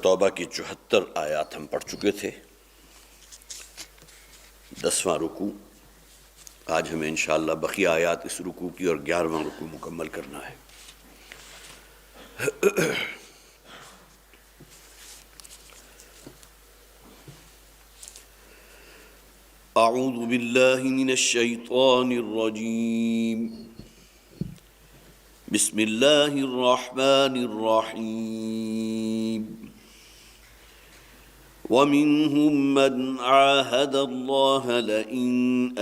توبہ کی 74 آیات ہم پڑھ چکے تھے، 10واں رکوع۔ آج ہمیں انشاءاللہ بقیہ آیات اس رکوع کی اور 11واں رکوع مکمل کرنا ہے۔ اعوذ باللہ من الشیطان الرجیم، بسم اللہ الرحمن الرحیم۔ وَمِنْهُمْ مَنْ عَاهَدَ اللَّهَ لَئِنْ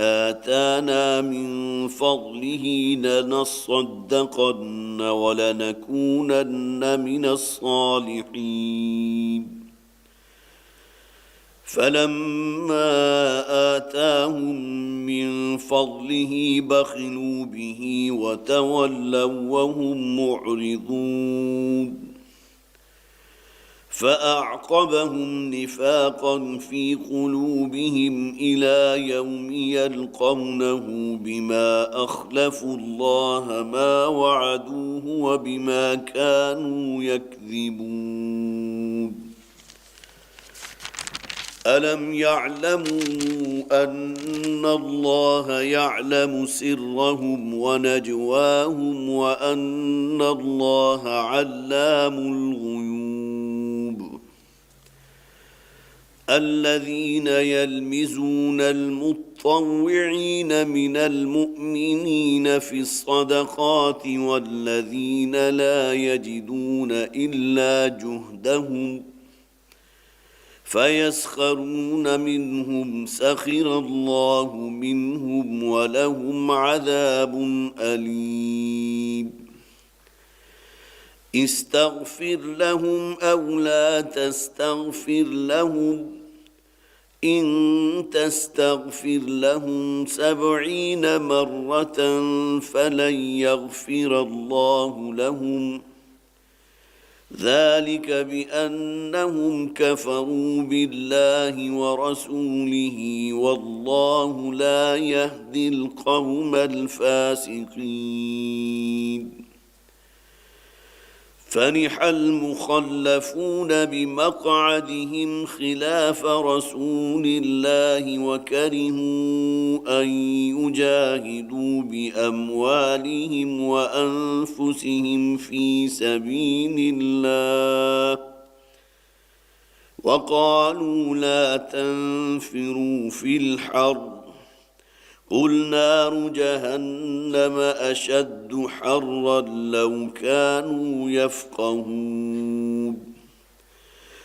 آتَانَا مِنْ فَضْلِهِ لَنَصَّدَّقَنَّ وَلَنَكُونَنَّ مِنَ الصَّالِحِينَ فَلَمَّا آتَاهُمْ مِنْ فَضْلِهِ بَخِلُوا بِهِ وَتَوَلَّوْا وَهُمْ مُعْرِضُونَ فَأَعْقَبَهُمْ نِفَاقًا فِي قُلُوبِهِمْ إِلَى يَوْمِ يَلْقَوْنَهُ بِمَا أَخْلَفُوا اللَّهَ مَا وَعَدُوهُ وَبِمَا كَانُوا يَكْذِبُونَ أَلَمْ يَعْلَمُوا أَنَّ اللَّهَ يَعْلَمُ سِرَّهُمْ وَنَجْوَاهُمْ وَأَنَّ اللَّهَ عَلَّامُ الْغُيُوبِ الذين يلمزون المطوعين من المؤمنين في الصدقات والذين لا يجدون إلا جهدهم فيسخرون منهم سخر الله منهم ولهم عذاب أليم استغفر لهم أو لا تستغفر لهم إن تستغفر لهم 70 مرة فلن يغفر الله لهم ذلك بأنهم كفروا بالله ورسوله والله لا يهدي القوم الفاسقين فرح المخلفون بمقعدهم خلاف رسول الله وكرهوا أن يجاهدوا بأموالهم وأنفسهم في سبيل الله وقالوا لا تنفروا في الحر قل نار جهنم أشد حرا لو كانوا يفقهون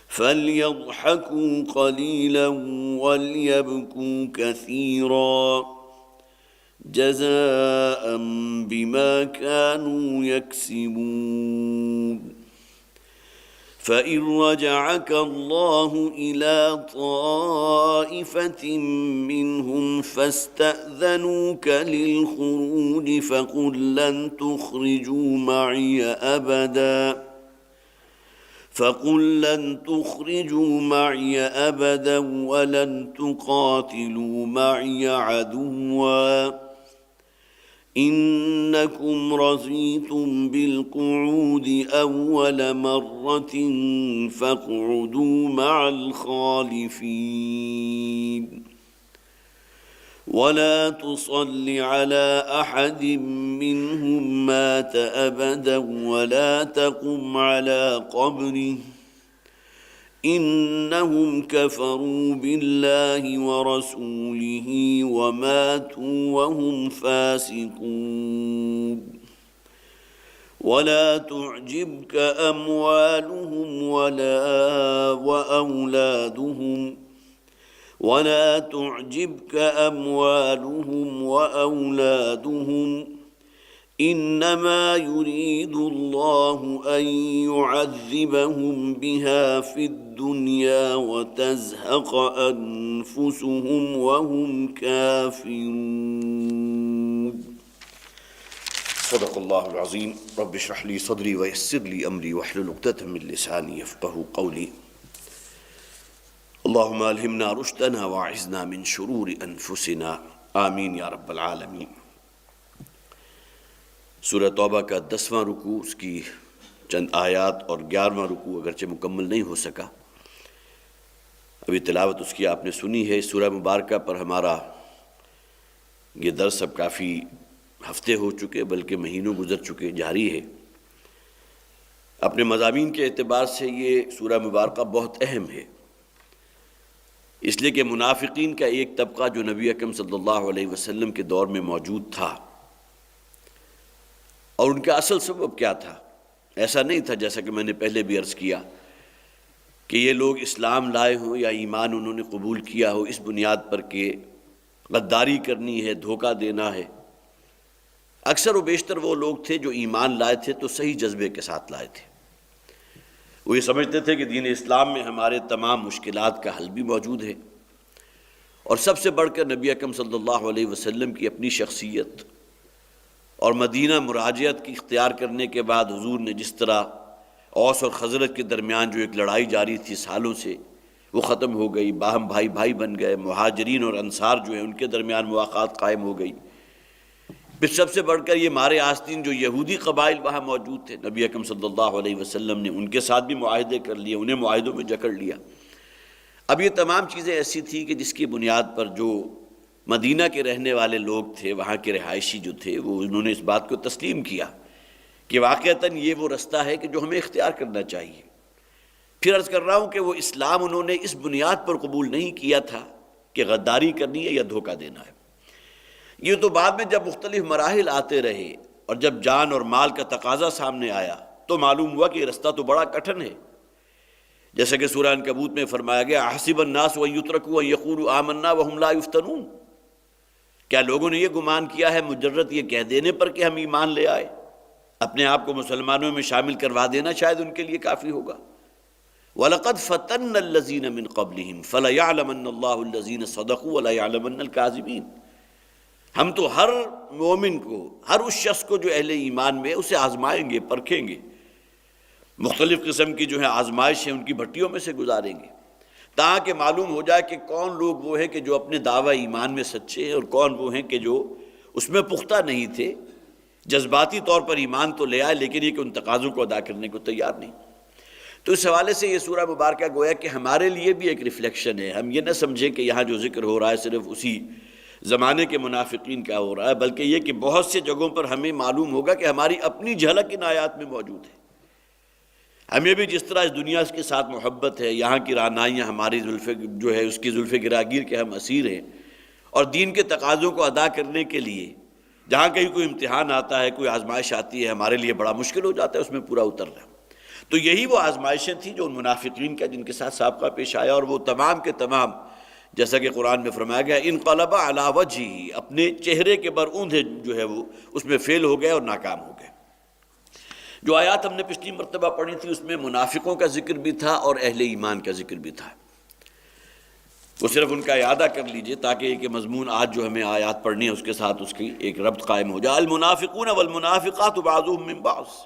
فليضحكوا قليلا وليبكوا كثيرا جزاء بما كانوا يكسبون فإن رجعك الله إلى طائفة منهم فاستأذنوك للخروج فقل لن تخرجوا معي أبدا ولن تقاتلوا معي عدوا إنكم رضيتم بالقعود أول مرة فاقعدوا مع الخالفين ولا تصل على أحد منهم مات أبدا ولا تقم على قبره إنهم كفروا بالله ورسوله وماتوا وهم فاسقون ولا تعجبك أموالهم وأولادهم إنما يريد الله أن يعذبهم بها في الدنيا وتزهق أنفسهم وهم كافرون صدق الله العظيم رب اشرح لي صدري ويسر لي أمري واحلل عقدة من لساني يفقهوا قولي اللهم ألهمنا رشدنا وأعذنا من شرور أنفسنا آمین یا رب العالمین۔ سورہ توبہ کا 10واں رکوع، اس کی چند آیات اور 11واں رکوع اگرچہ مکمل نہیں ہو سکا، ابھی تلاوت اس کی آپ نے سنی ہے۔ سورہ مبارکہ پر ہمارا یہ درس اب کافی ہفتے ہو چکے بلکہ مہینوں گزر چکے، جاری ہے۔ اپنے مضامین کے اعتبار سے یہ سورہ مبارکہ بہت اہم ہے، اس لیے کہ منافقین کا ایک طبقہ جو نبی اکرم صلی اللہ علیہ وسلم کے دور میں موجود تھا، اور ان کا اصل سبب کیا تھا؟ ایسا نہیں تھا جیسا کہ میں نے پہلے بھی عرض کیا کہ یہ لوگ اسلام لائے ہوں یا ایمان انہوں نے قبول کیا ہو اس بنیاد پر کہ غداری کرنی ہے، دھوکہ دینا ہے۔ اکثر و بیشتر وہ لوگ تھے جو ایمان لائے تھے تو صحیح جذبے کے ساتھ لائے تھے، وہ یہ سمجھتے تھے کہ دین اسلام میں ہمارے تمام مشکلات کا حل بھی موجود ہے، اور سب سے بڑھ کر نبی اکرم صلی اللہ علیہ وسلم کی اپنی شخصیت اور مدینہ مراجعت کی اختیار کرنے کے بعد حضور نے جس طرح اوس اور خزرج کے درمیان جو ایک لڑائی جاری تھی سالوں سے، وہ ختم ہو گئی، باہم بھائی بھائی بن گئے، مہاجرین اور انصار جو ہیں ان کے درمیان مواقعات قائم ہو گئی۔ پھر سب سے بڑھ کر یہ مارے آستین جو یہودی قبائل وہاں موجود تھے، نبی اکرم صلی اللہ علیہ وسلم نے ان کے ساتھ بھی معاہدے کر لیے، انہیں معاہدوں میں جکڑ لیا۔ اب یہ تمام چیزیں ایسی تھیں کہ جس کی بنیاد پر جو مدینہ کے رہنے والے لوگ تھے، وہاں کے رہائشی جو تھے، وہ انہوں نے اس بات کو تسلیم کیا کہ واقعتاً یہ وہ رستہ ہے کہ جو ہمیں اختیار کرنا چاہیے۔ پھر عرض کر رہا ہوں کہ وہ اسلام انہوں نے اس بنیاد پر قبول نہیں کیا تھا کہ غداری کرنی ہے یا دھوکہ دینا ہے۔ یہ تو بعد میں جب مختلف مراحل آتے رہے اور جب جان اور مال کا تقاضا سامنے آیا تو معلوم ہوا کہ یہ رستہ تو بڑا کٹھن ہے۔ جیسا کہ سورہ عنکبوت میں فرمایا گیا، احسب الناس ان یترکوا ان یقولوا آمنا وهم لا یفتنون، کیا لوگوں نے یہ گمان کیا ہے مجرد یہ کہہ دینے پر کہ ہم ایمان لے آئے، اپنے آپ کو مسلمانوں میں شامل کروا دینا شاید ان کے لیے کافی ہوگا؟ وَلَقَدْ فَتَنَّ الَّذِينَ مِن قَبْلِهِمْ فَلَيَعْلَمَنَّ اللَّهُ الَّذِينَ صَدَقُوا وَلَيَعْلَمَنَّ الْكَاذِبِينَ۔ ہم تو ہر مومن کو، ہر اس شخص کو جو اہل ایمان میں، اسے آزمائیں گے، پرکھیں گے، مختلف قسم کی جو ہے آزمائش ہیں ان کی بھٹیوں میں سے گزاریں گے، تاکہ معلوم ہو جائے کہ کون لوگ وہ ہیں کہ جو اپنے دعوی ایمان میں سچے ہیں اور کون وہ ہیں کہ جو اس میں پختہ نہیں تھے، جذباتی طور پر ایمان تو لے آئے لیکن یہ کہ ان تقاضوں کو ادا کرنے کو تیار نہیں۔ تو اس حوالے سے یہ سورہ مبارکہ گویا کہ ہمارے لیے بھی ایک ریفلیکشن ہے۔ ہم یہ نہ سمجھیں کہ یہاں جو ذکر ہو رہا ہے صرف اسی زمانے کے منافقین کا ہو رہا ہے، بلکہ یہ کہ بہت سے جگہوں پر ہمیں معلوم ہوگا کہ ہماری اپنی جھلک ان آیات میں موجود ہے۔ ہمیں بھی جس طرح اس دنیا کے ساتھ محبت ہے، یہاں کی رعنائیاں ہماری زلف جو ہے اس کی زلف گراگیر کے ہم اسیر ہیں، اور دین کے تقاضوں کو ادا کرنے کے لیے جہاں کہیں کوئی امتحان آتا ہے، کوئی آزمائش آتی ہے، ہمارے لیے بڑا مشکل ہو جاتا ہے اس میں پورا اترنا۔ تو یہی وہ آزمائشیں تھیں جو ان منافقین کا جن کے ساتھ سابقہ پیش آیا، اور وہ تمام کے تمام جیسا کہ قرآن میں فرمایا گیا انقلب علی وجہہ، اپنے چہرے کے بر اوندھے جو ہے وہ اس میں فیل ہو گئے اور ناکام ہو گئے۔ جو آیات ہم نے پچھلی مرتبہ پڑھی تھی اس میں منافقوں کا ذکر بھی تھا اور اہل ایمان کا ذکر بھی تھا، وہ صرف ان کا اعادہ کر لیجئے تاکہ یہ کہ مضمون آج جو ہمیں آیات پڑھنی ہے اس کے ساتھ اس کی ایک ربط قائم ہو جائے۔ المنافقون والمنافقات بعضهم من بعض،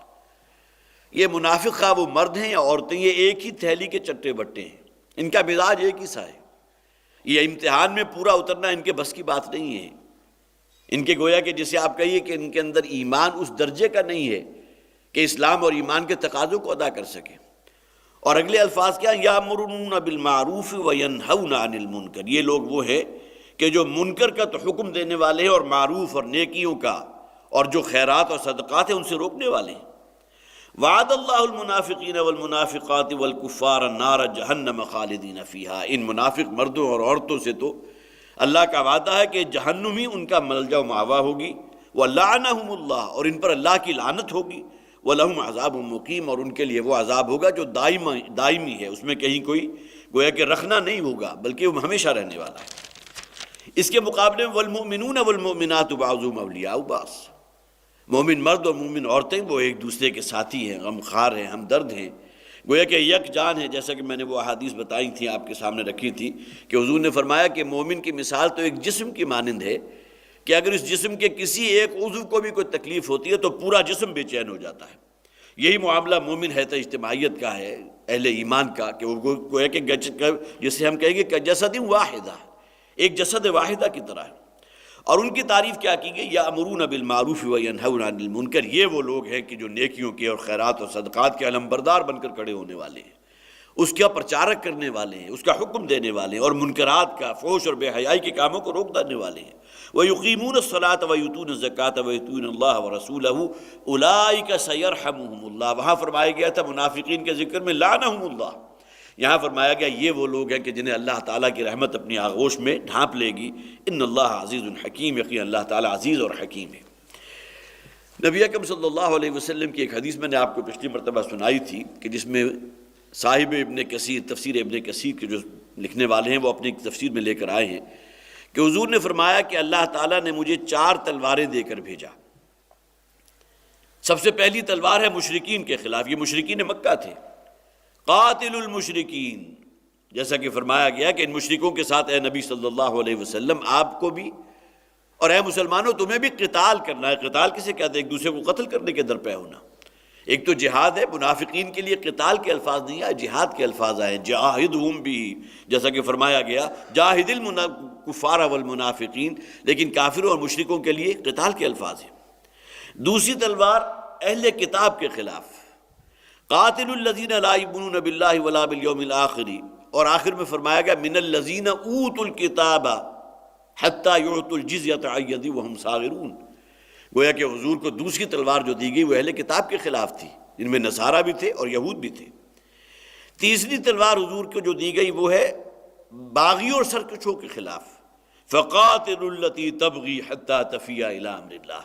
یہ منافق خواہ وہ مرد ہیں یا عورتیں، یہ ایک ہی تھیلی کے چٹے بٹے ہیں، ان کا مزاج ایک ہی سا ہے۔ یہ امتحان میں پورا اترنا ان کے بس کی بات نہیں ہے، ان کے گویا کہ جسے آپ کہیے کہ ان کے اندر ایمان اس درجے کا نہیں ہے کہ اسلام اور ایمان کے تقاضوں کو ادا کر سکے۔ اور اگلے الفاظ کیا، یامرون بالمعروف وینہون عن المنکر، یہ لوگ وہ ہیں کہ جو منکر کا تو حکم دینے والے ہیں اور معروف اور نیکیوں کا اور جو خیرات اور صدقات ہیں ان سے روکنے والے ہیں۔ وعد اللہ المنافقین والمنافقات والکفار النار جہنم خالدین فیہا، ان منافق مردوں اور عورتوں سے تو اللہ کا وعدہ ہے کہ جہنم ہی ان کا ملجا و مأویٰ ہوگی، وَلَعَنَهُمُ اللَّهُ، اور ان پر اللہ کی لعنت ہوگی، وَلَهُمْ عَذَابٌ مُقِيمٌ، اور ان کے لیے وہ عذاب ہوگا جو دائمی ہے، اس میں کہیں کوئی گویا کہ رکھنا نہیں ہوگا بلکہ وہ ہمیشہ رہنے والا ہے۔ اس کے مقابلے میں وَالْمُؤْمِنُونَ وَالْمُؤْمِنَاتُ بَعْضُهُمْ أَوْلِيَاءُ بَعْضٍ، مومن مرد اور مومن عورتیں وہ ایک دوسرے کے ساتھی ہیں، غمخوار ہیں، ہمدرد ہیں، گویا کہ یک جان ہے۔ جیسا کہ میں نے وہ احادیث بتائی تھیں، آپ کے سامنے رکھی تھی کہ حضور نے فرمایا کہ مومن کی مثال تو ایک جسم کی مانند ہے کہ اگر اس جسم کے کسی ایک عضو کو بھی کوئی تکلیف ہوتی ہے تو پورا جسم بے چین ہو جاتا ہے۔ یہی معاملہ مومن ہے تو اجتماعیت کا ہے، اہل ایمان کا، کہ وہ گویا کہ جسے ہم کہیں گے کہ جسد واحدہ، ایک جسد واحدہ کی طرح ہے۔ اور ان کی تعریف کیا کی گئی؟ یأمرون بالمعروف وینہون عن المنکر، یہ وہ لوگ ہیں کہ جو نیکیوں کے اور خیرات اور صدقات کے علمبردار بن کر کھڑے ہونے والے ہیں، اس کا پرچارک کرنے والے ہیں، اس کا حکم دینے والے ہیں، اور منکرات کا، فحش اور بے حیائی کے کاموں کو روک دینے والے ہیں۔ وَيُقِيمُونَ الصَّلَاةَ وَيُؤْتُونَ الزَّكَاةَ وَيُطِيعُونَ اللَّهَ وَرَسُولَهُ أُولَٰئِكَ سَيَرْحَمُهُمُ اللَّهُ۔ وہاں فرمایا گیا تھا منافقین کے ذکر میں لعنہم اللہ، یہاں فرمایا گیا یہ وہ لوگ ہیں کہ جنہیں اللہ تعالیٰ کی رحمت اپنی آغوش میں ڈھانپ لے گی۔ ان اللہ عزیز حکیم، یقین اللہ تعالیٰ عزیز اور حکیم ہے۔ نبی اکرم صلی اللہ علیہ وسلم کی ایک حدیث میں نے آپ کو پچھلی مرتبہ سنائی تھی کہ جس میں صاحب ابن کثیر، تفسیر ابن کثیر کے جو لکھنے والے ہیں وہ اپنی تفسیر میں لے کر آئے ہیں کہ حضور نے فرمایا کہ اللہ تعالیٰ نے مجھے 4 تلواریں دے کر بھیجا۔ سب سے پہلی تلوار ہے مشرکین کے خلاف، یہ مشرکین مکہ تھے۔ قاتل المشرکین، جیسا کہ فرمایا گیا کہ ان مشرکوں کے ساتھ اے نبی صلی اللہ علیہ وسلم آپ کو بھی اور اے مسلمانوں تمہیں بھی قتال کرنا ہے۔ قتال کسے کہتے ہیں؟ ایک دوسرے کو قتل کرنے کے درپے ہونا۔ ایک تو جہاد ہے، منافقین کے لیے قتال کے الفاظ نہیں آئے، جہاد کے الفاظ آئے، جاہدہم بھی، جیسا کہ فرمایا گیا جاہد الکفار والمنافقین، لیکن کافروں اور مشرکوں کے لیے قتال کے الفاظ ہیں۔ دوسری تلوار اہل کتاب کے خلاف، قاتل الذین لا یؤمنون باللہ ولا بالیوم الآخر، اور آخر میں فرمایا گیا من الذین اوتوا الکتاب حتی یعطوا الجزیۃ عن ید وہم صاغرون۔ گویا کہ حضور کو دوسری تلوار جو دی گئی وہ اہل کتاب کے خلاف تھی، جن میں نصارہ بھی تھے اور یہود بھی تھے۔ تیسری تلوار حضور کو جو دی گئی وہ ہے باغیوں اور سرکشوں کے خلاف، فقاتلوا التی تبغی حتی تفیء الی امر اللہ۔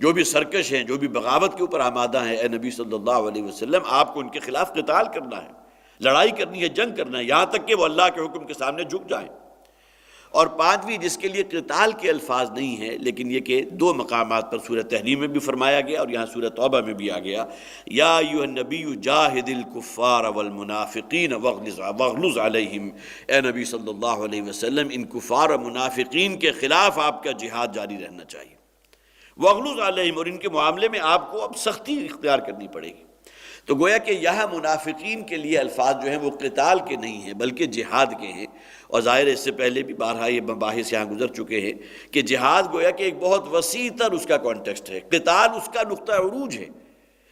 جو بھی سرکش ہیں، جو بھی بغاوت کے اوپر آمادہ ہیں، اے نبی صلی اللہ علیہ وسلم آپ کو ان کے خلاف قتال کرنا ہے، لڑائی کرنی ہے، جنگ کرنا ہے، یہاں تک کہ وہ اللہ کے حکم کے سامنے جھک جائیں۔ اور پانچویں جس کے لیے قتال کے الفاظ نہیں ہیں، لیکن یہ کہ 2 مقامات پر سورہ تحریم میں بھی فرمایا گیا اور یہاں سورہ توبہ میں بھی آ گیا، یا ایھا النبی جاہد الکفار والمنافقین واغلظ علیہم، اے نبی صلی اللہ علیہ وسلم ان کفار اور منافقین کے خلاف آپ کا جہاد جاری رہنا چاہیے۔ واغلظ علیہم، اور ان کے معاملے میں آپ کو اب سختی اختیار کرنی پڑے گی۔ تو گویا کہ یہاں منافقین کے لیے الفاظ جو ہیں وہ قتال کے نہیں ہیں بلکہ جہاد کے ہیں، اور ظاہر ہے اس سے پہلے بھی بارہا یہ مباحث یہاں گزر چکے ہیں کہ جہاد گویا کہ ایک بہت وسیع تر اس کا کانٹیکسٹ ہے، قتال اس کا نقطہ عروج ہے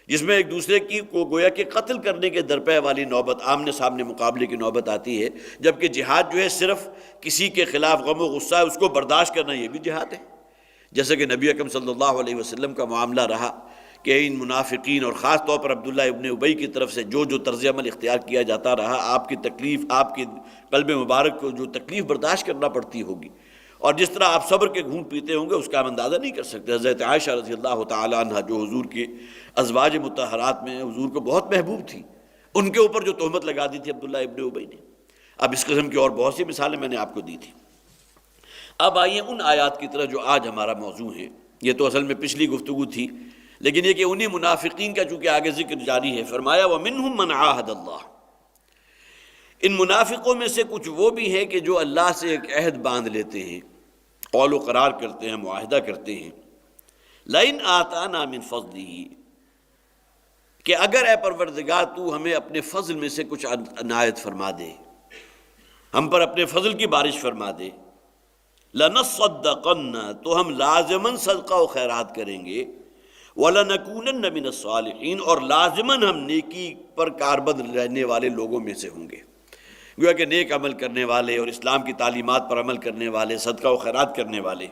جس میں ایک دوسرے کی کو گویا کہ قتل کرنے کے درپے والی نوبت، آمنے سامنے مقابلے کی نوبت آتی ہے، جبکہ جہاد جو ہے صرف کسی کے خلاف غم و غصہ ہے، اس کو برداشت کرنا، یہ بھی جہاد ہے۔ جیسا کہ نبی اکرم صلی اللہ علیہ وسلم کا معاملہ رہا کہ ان منافقین اور خاص طور پر عبداللہ ابن ابی کی طرف سے جو طرز عمل اختیار کیا جاتا رہا، آپ کی تکلیف، آپ کی قلب مبارک کو جو تکلیف برداشت کرنا پڑتی ہوگی، اور جس طرح آپ صبر کے گھونٹ پیتے ہوں گے اس کا ہم اندازہ نہیں کر سکتے۔ حضرت عائشہ رضی اللہ تعالی عنہ جو حضور کی ازواج مطہرات میں حضور کو بہت محبوب تھی، ان کے اوپر جو تہمت لگا دی تھی عبداللہ ابن ابی نے۔ اب اس قسم کی اور بہت سی مثالیں میں نے آپ کو دی تھی۔ اب آئیے ان آیات کی طرح جو آج ہمارا موضوع ہے۔ یہ تو اصل میں پچھلی گفتگو تھی، لیکن یہ کہ انہی منافقین کا چونکہ آگے ذکر جاری ہے، فرمایا وَمِنْهُمْ مَنْ عَاهَدَ اللَّهُ، ان منافقوں میں سے کچھ وہ بھی ہیں کہ جو اللہ سے ایک عہد باندھ لیتے ہیں، قول و قرار کرتے ہیں، معاہدہ کرتے ہیں، لَإِنْ آتَانَا مِنْ فَضْلِهِ، کہ اگر اے پروردگار تو ہمیں اپنے فضل میں سے کچھ عنایت فرما دے، ہم پر اپنے فضل کی بارش فرما دے، لَنَصَّدَّقَنَّ، تو ہم لازماً صدقہ و خیرات کریں گے، وَلَنَكُونَنَّ مِنَ الصَّالِحِينَ، اور لازماً ہم نیکی پر کاربند رہنے والے لوگوں میں سے ہوں گے۔ گویا کہ نیک عمل کرنے والے اور اسلام کی تعلیمات پر عمل کرنے والے، صدقہ و خیرات کرنے والے،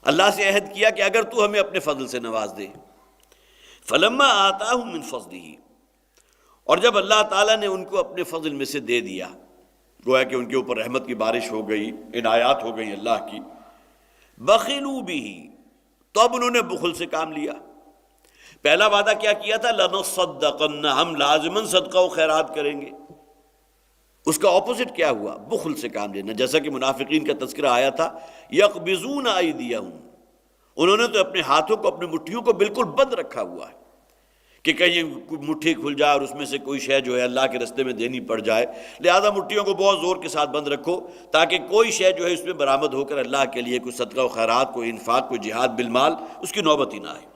اللہ سے عہد کیا کہ اگر تو ہمیں اپنے فضل سے نواز دے۔ فَلَمَّا آتَاهُم مِّن فَضْلِهِ، اور جب اللہ تعالیٰ نے ان کو اپنے فضل میں سے دے دیا، گویا کہ ان کے اوپر رحمت کی بارش ہو گئی، عنایات ہو گئی اللہ کی، بَخِلُوا بِهِ، تو اب انہوں نے بخل سے کام لیا۔ پہلا وعدہ کیا کیا تھا؟ لَنَصَّدَّقَنَّ، ہم لازماً صدقہ و خیرات کریں گے، اس کا اپوزٹ کیا ہوا؟ بخل سے کام لینا۔ جیسا کہ منافقین کا تذکرہ آیا تھا، يَقْبِضُونَ أَيْدِيَهُمْ، انہوں نے تو اپنے ہاتھوں کو، اپنے مٹھیوں کو بالکل بند رکھا ہوا ہے کہ کہیں مٹھی کھل جائے اور اس میں سے کوئی شے جو ہے اللہ کے رستے میں دینی پڑ جائے، لہذا مٹھیوں کو بہت زور کے ساتھ بند رکھو تاکہ کوئی شے جو ہے اس میں برآمد ہو کر اللہ کے لیے کوئی صدقہ و خیرات، کوئی انفاق، کوئی جہاد بالمال، اس کی نوبت ہی نہ آئے۔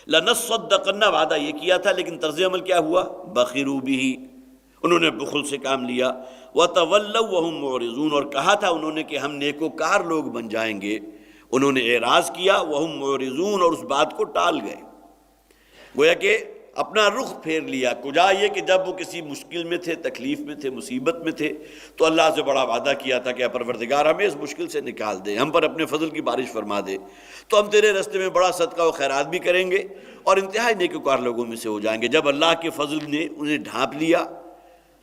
لَنَصَّدَّقَنَّ، وعدہ یہ کیا تھا، لیکن طرز عمل کیا ہوا؟ بَخِلُوا بِهِ، انہوں نے بخل سے کام لیا۔ وَتَوَلَّوْا وَهُمْ مُعْرِضُونَ، اور کہا تھا انہوں نے کہ ہم نیکوکار لوگ بن جائیں گے، انہوں نے اعراض کیا، وہم معرضون، اور اس بات کو ٹال گئے، گویا کہ اپنا رخ پھیر لیا۔ کجا یہ کہ جب وہ کسی مشکل میں تھے، تکلیف میں تھے، مصیبت میں تھے، تو اللہ سے بڑا وعدہ کیا تھا کہ اے پروردگار ہمیں اس مشکل سے نکال دے، ہم پر اپنے فضل کی بارش فرما دے، تو ہم تیرے راستے میں بڑا صدقہ و خیرات بھی کریں گے اور انتہائی نیکوکار لوگوں میں سے ہو جائیں گے۔ جب اللہ کے فضل نے انہیں ڈھانپ لیا،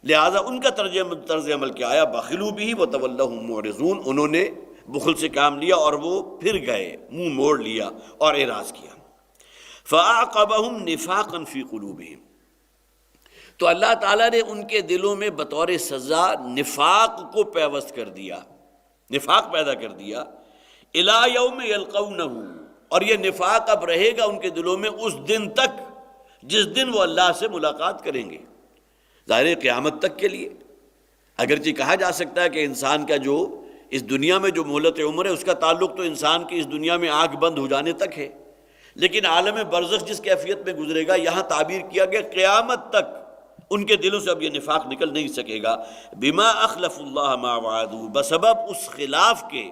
لہٰذا ان کا طرز عمل کیا آیا، بخلوا بہ وتولوا ہم معرضون، انہوں نے بخل سے کام لیا اور وہ پھر گئے، منہ موڑ لیا اور اعراض کیا۔ فَأَعْقَبَهُمْ نِفَاقًا فِي قُلُوبِهِمْ، تو اللہ تعالیٰ نے ان کے دلوں میں بطور سزا نفاق کو پیوست کر دیا، نفاق پیدا کر دیا، إِلَىٰ يَوْمِ يَلْقَوْنَهُ، اور یہ نفاق اب رہے گا ان کے دلوں میں اس دن تک جس دن وہ اللہ سے ملاقات کریں گے، ظاہر قیامت تک کے لیے۔ اگرچہ کہا جا سکتا ہے کہ انسان کا جو اس دنیا میں جو مہلت عمر ہے اس کا تعلق تو انسان کی اس دنیا میں آنکھ بند ہو جانے تک ہے، لیکن عالم برزخ جس کیفیت میں گزرے گا، یہاں تعبیر کیا گیا قیامت تک ان کے دلوں سے اب یہ نفاق نکل نہیں سکے گا۔ بما اخلف اللہ ما وعدوا، بسبب اس خلاف کے،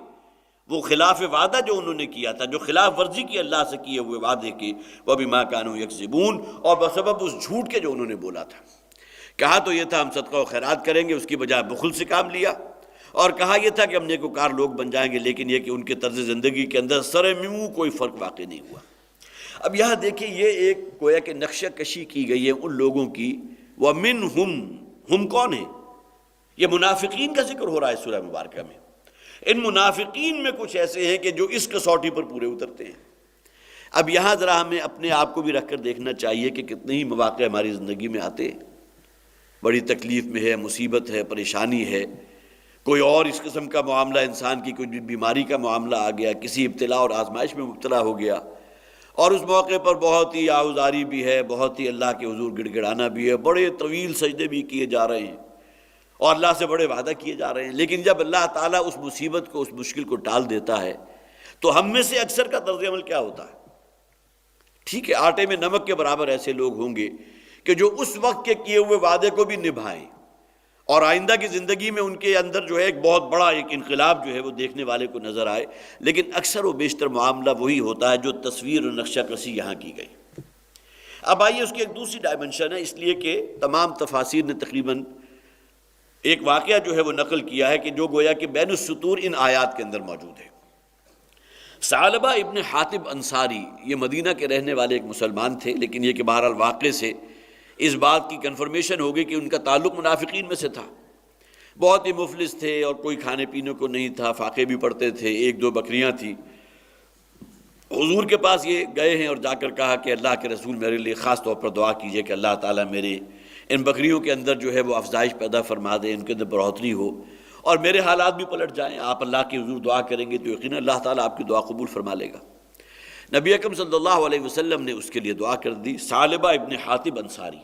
وہ خلاف وعدہ جو انہوں نے کیا تھا، جو خلاف ورزی کی اللہ سے کیے ہوئے وعدے کی، وبما كانوا يكذبون، اور بسبب اس جھوٹ کے جو انہوں نے بولا تھا۔ کہا تو یہ تھا ہم صدقہ و خیرات کریں گے، اس کی بجائے بخل سے کام لیا، اور کہا یہ تھا کہ ہم نیکوکار لوگ بن جائیں گے، لیکن یہ کہ ان کے طرز زندگی کے اندر سر منہ کوئی فرق واقع نہیں ہوا۔ اب یہاں دیکھیں یہ ایک گویا کہ نقشہ کشی کی گئی ہے ان لوگوں کی، وَمِنْهُمْ، ہم کون ہیں؟ یہ منافقین کا ذکر ہو رہا ہے سورہ مبارکہ میں۔ ان منافقین میں کچھ ایسے ہیں کہ جو اس کسوٹی پر پورے اترتے ہیں۔ اب یہاں ذرا ہمیں اپنے آپ کو بھی رکھ کر دیکھنا چاہیے کہ کتنے ہی مواقع ہماری زندگی میں آتے ہیں، بڑی تکلیف میں ہے، مصیبت ہے، پریشانی ہے، کوئی اور اس قسم کا معاملہ، انسان کی کوئی بیماری کا معاملہ آ گیا، کسی ابتلا اور آزمائش میں مبتلا ہو گیا، اور اس موقع پر بہت ہی آوزاری بھی ہے، بہت ہی اللہ کے حضور گڑ گڑانا بھی ہے، بڑے طویل سجدے بھی کیے جا رہے ہیں اور اللہ سے بڑے وعدہ کیے جا رہے ہیں، لیکن جب اللہ تعالیٰ اس مصیبت کو، اس مشکل کو ٹال دیتا ہے تو ہم میں سے اکثر کا طرز عمل کیا ہوتا ہے؟ ٹھیک ہے، آٹے میں نمک کے برابر ایسے لوگ ہوں گے کہ جو اس وقت کے کیے ہوئے وعدے کو بھی نبھائیں اور آئندہ کی زندگی میں ان کے اندر جو ہے ایک بہت بڑا ایک انقلاب جو ہے وہ دیکھنے والے کو نظر آئے، لیکن اکثر و بیشتر معاملہ وہی ہوتا ہے جو تصویر و نقشہ کشی یہاں کی گئی۔ اب آئیے اس کی ایک دوسری ڈائمنشن ہے، اس لیے کہ تمام تفاسیر نے تقریباً ایک واقعہ جو ہے وہ نقل کیا ہے کہ جو گویا کہ بین السطور ان آیات کے اندر موجود ہے۔ ثعلبہ ابن حاطب انصاری، یہ مدینہ کے رہنے والے ایک مسلمان تھے، لیکن یہ کہ بہرحال واقعے سے اس بات کی کنفرمیشن ہو گئی کہ ان کا تعلق منافقین میں سے تھا۔ بہت ہی مفلس تھے اور کوئی کھانے پینے کو نہیں تھا، فاقے بھی پڑتے تھے، ایک دو بکریاں تھیں۔ حضور کے پاس یہ گئے ہیں اور جا کر کہا کہ اللہ کے رسول میرے لیے خاص طور پر دعا کیجئے کہ اللہ تعالیٰ میرے ان بکریوں کے اندر جو ہے وہ افزائش پیدا فرما دے، ان کے اندر بڑھوتری ہو اور میرے حالات بھی پلٹ جائیں۔ آپ اللہ کے حضور دعا کریں گے تو یقیناً اللہ تعالیٰ آپ کی دعا قبول فرما لے گا۔ نبی اکرم صلی اللہ علیہ وسلم نے اس کے لیے دعا کر دی، ثعلبہ ابن حاطب انصاری۔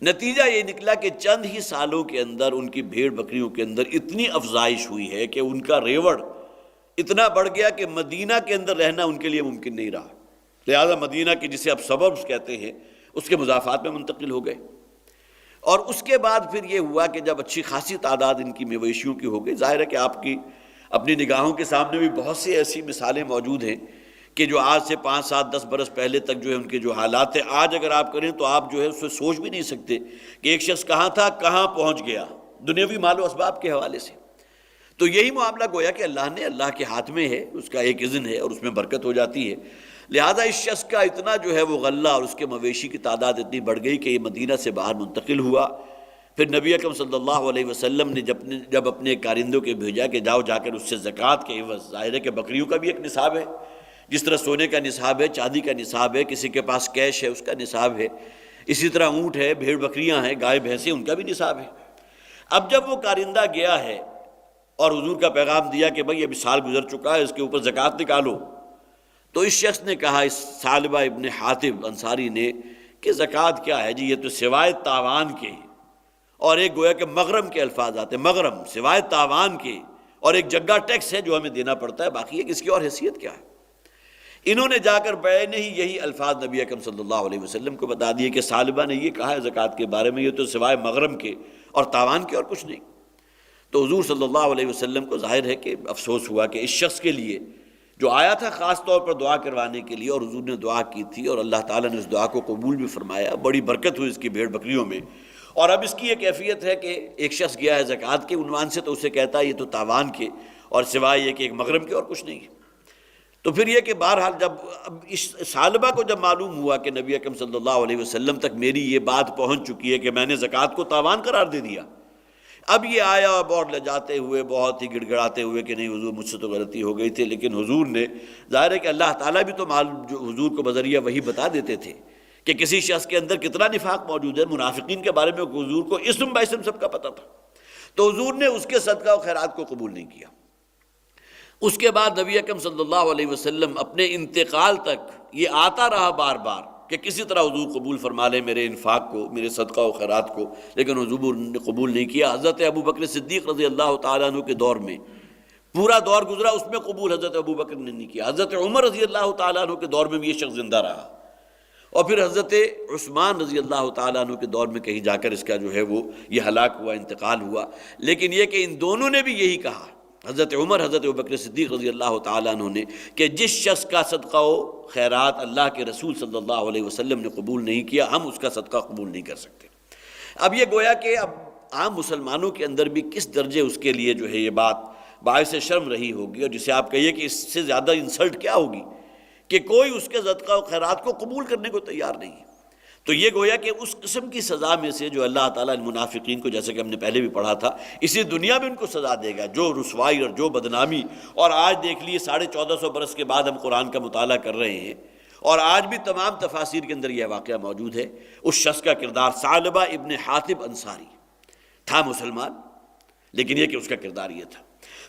نتیجہ یہ نکلا کہ چند ہی سالوں کے اندر ان کی بھیڑ بکریوں کے اندر اتنی افزائش ہوئی ہے کہ ان کا ریوڑ اتنا بڑھ گیا کہ مدینہ کے اندر رہنا ان کے لیے ممکن نہیں رہا، لہذا مدینہ کی جسے اب سبربز کہتے ہیں اس کے مضافات میں منتقل ہو گئے۔ اور اس کے بعد پھر یہ ہوا کہ جب اچھی خاصی تعداد ان کی مویشیوں کی ہو گئی، ظاہر ہے کہ آپ کی اپنی نگاہوں کے سامنے بھی بہت سی ایسی مثالیں موجود ہیں کہ جو آج سے 5 7 10 برس پہلے تک جو ہے ان کے جو حالات تھے، آج اگر آپ کریں تو آپ جو ہے اس سے سوچ بھی نہیں سکتے کہ ایک شخص کہاں تھا کہاں پہنچ گیا دنیاوی مال و اسباب کے حوالے سے۔ تو یہی معاملہ گویا کہ اللہ کے ہاتھ میں ہے، اس کا ایک اذن ہے اور اس میں برکت ہو جاتی ہے، لہذا اس شخص کا اتنا جو ہے وہ غلہ اور اس کے مویشی کی تعداد اتنی بڑھ گئی کہ یہ مدینہ سے باہر منتقل ہوا۔ پھر نبی اکرم صلی اللہ علیہ وسلم نے جب اپنے کارندوں کے بھیجا کہ جاؤ جا کر اس سے زکوٰۃ کے عوض، ظاہر ہے کہ بکریوں کا بھی ایک نصاب ہے، جس طرح سونے کا نصاب ہے، چاندی کا نصاب ہے، کسی کے پاس کیش ہے اس کا نصاب ہے، اسی طرح اونٹ ہے، بھیڑ بکریاں ہیں، گائے بھینسیں، ان کا بھی نصاب ہے۔ اب جب وہ کارندہ گیا ہے اور حضور کا پیغام دیا کہ بھئی ابھی سال گزر چکا ہے، اس کے اوپر زکوٰۃ نکالو، تو اس شخص نے کہا، اس ثعلبہ ابن حاطب انصاری نے، کہ زکوٰۃ کیا ہے جی، یہ تو سوائے تاوان کے، اور ایک گویا کہ مغرم کے الفاظ آتے ہیں، مغرم سوائے تاوان کے، اور ایک جگہ ٹیکس ہے جو ہمیں دینا پڑتا ہے، باقی ہے اس کی اور حیثیت کیا ہے۔ انہوں نے جا کر بعین ہی یہی الفاظ نبی اکرم صلی اللہ علیہ وسلم کو بتا دیے کہ ثعلبہ نے یہ کہا ہے زکوٰۃ کے بارے میں، یہ تو سوائے مغرم کے اور تاوان کے اور کچھ نہیں۔ تو حضور صلی اللہ علیہ وسلم کو ظاہر ہے کہ افسوس ہوا کہ اس شخص کے لیے جو آیا تھا خاص طور پر دعا کروانے کے لیے، اور حضور نے دعا کی تھی اور اللہ تعالیٰ نے اس دعا کو قبول بھی فرمایا، بڑی برکت ہوئی اس کی بھیڑ بکریوں میں۔ اور اب اس کی یہ کیفیت ہے کہ ایک شخص گیا ہے زکوٰۃ کے عنوان سے تو اسے کہتا ہے یہ تو تاوان کے اور سوائے یہ کہ ایک مغرم کے اور کچھ نہیں ہے۔ تو پھر یہ کہ بہرحال جب اب اس سالبہ کو جب معلوم ہوا کہ نبی اکرم صلی اللہ علیہ وسلم تک میری یہ بات پہنچ چکی ہے کہ میں نے زکوٰۃ کو تاوان قرار دے دیا، اب یہ آیا اور لجاتے ہوئے بہت ہی گڑ گڑاتے ہوئے کہ نہیں حضور مجھ سے تو غلطی ہو گئی تھی، لیکن حضور نے ظاہر ہے کہ اللہ تعالیٰ بھی تو جو حضور کو بذریعہ وہی بتا دیتے تھے کہ کسی شخص کے اندر کتنا نفاق موجود ہے۔ منافقین کے بارے میں حضور کو اسم باسم سب کا پتہ تھا، تو حضور نے اس کے صدقہ و خیرات کو قبول نہیں کیا۔ اس کے بعد نبی اکرم صلی اللہ علیہ وسلم اپنے انتقال تک یہ آتا رہا بار بار کہ کسی طرح حضور قبول فرما لیں میرے انفاق کو، میرے صدقہ و خیرات کو، لیکن حضور نے قبول نہیں کیا۔ حضرت ابوبکر صدیق رضی اللہ تعالیٰ عنہ کے دور میں پورا دور گزرا، اس میں قبول حضرت ابوبکر نے نہیں کیا۔ حضرت عمر رضی اللہ تعالیٰ عنہ کے دور میں بھی یہ شخص زندہ رہا، اور پھر حضرت عثمان رضی اللہ تعالیٰ عنہ کے دور میں کہیں جا کر اس کا جو ہے وہ یہ ہلاک ہوا، انتقال ہوا۔ لیکن یہ کہ ان دونوں نے بھی یہی کہا، حضرت عمر حضرت ابوبکر صدیق رضی اللہ تعالیٰ عنہ نے، کہ جس شخص کا صدقہ و خیرات اللہ کے رسول صلی اللہ علیہ وسلم نے قبول نہیں کیا، ہم اس کا صدقہ قبول نہیں کر سکتے۔ اب یہ گویا کہ اب عام مسلمانوں کے اندر بھی کس درجے اس کے لیے جو ہے یہ بات باعث شرم رہی ہوگی، اور جسے آپ کہیے کہ اس سے زیادہ انسلٹ کیا ہوگی کہ کوئی اس کے صدقہ و خیرات کو قبول کرنے کو تیار نہیں ہے۔ تو یہ گویا کہ اس قسم کی سزا میں سے جو اللہ تعالیٰ منافقین کو، جیسے کہ ہم نے پہلے بھی پڑھا تھا، اسی دنیا میں ان کو سزا دے گا، جو رسوائی اور جو بدنامی۔ اور آج دیکھ لیے 1450 برس کے بعد ہم قرآن کا مطالعہ کر رہے ہیں، اور آج بھی تمام تفاسیر کے اندر یہ واقعہ موجود ہے۔ اس شخص کا کردار ثعلبہ ابن حاطب انصاری تھا، مسلمان، لیکن یہ کہ اس کا کردار یہ تھا۔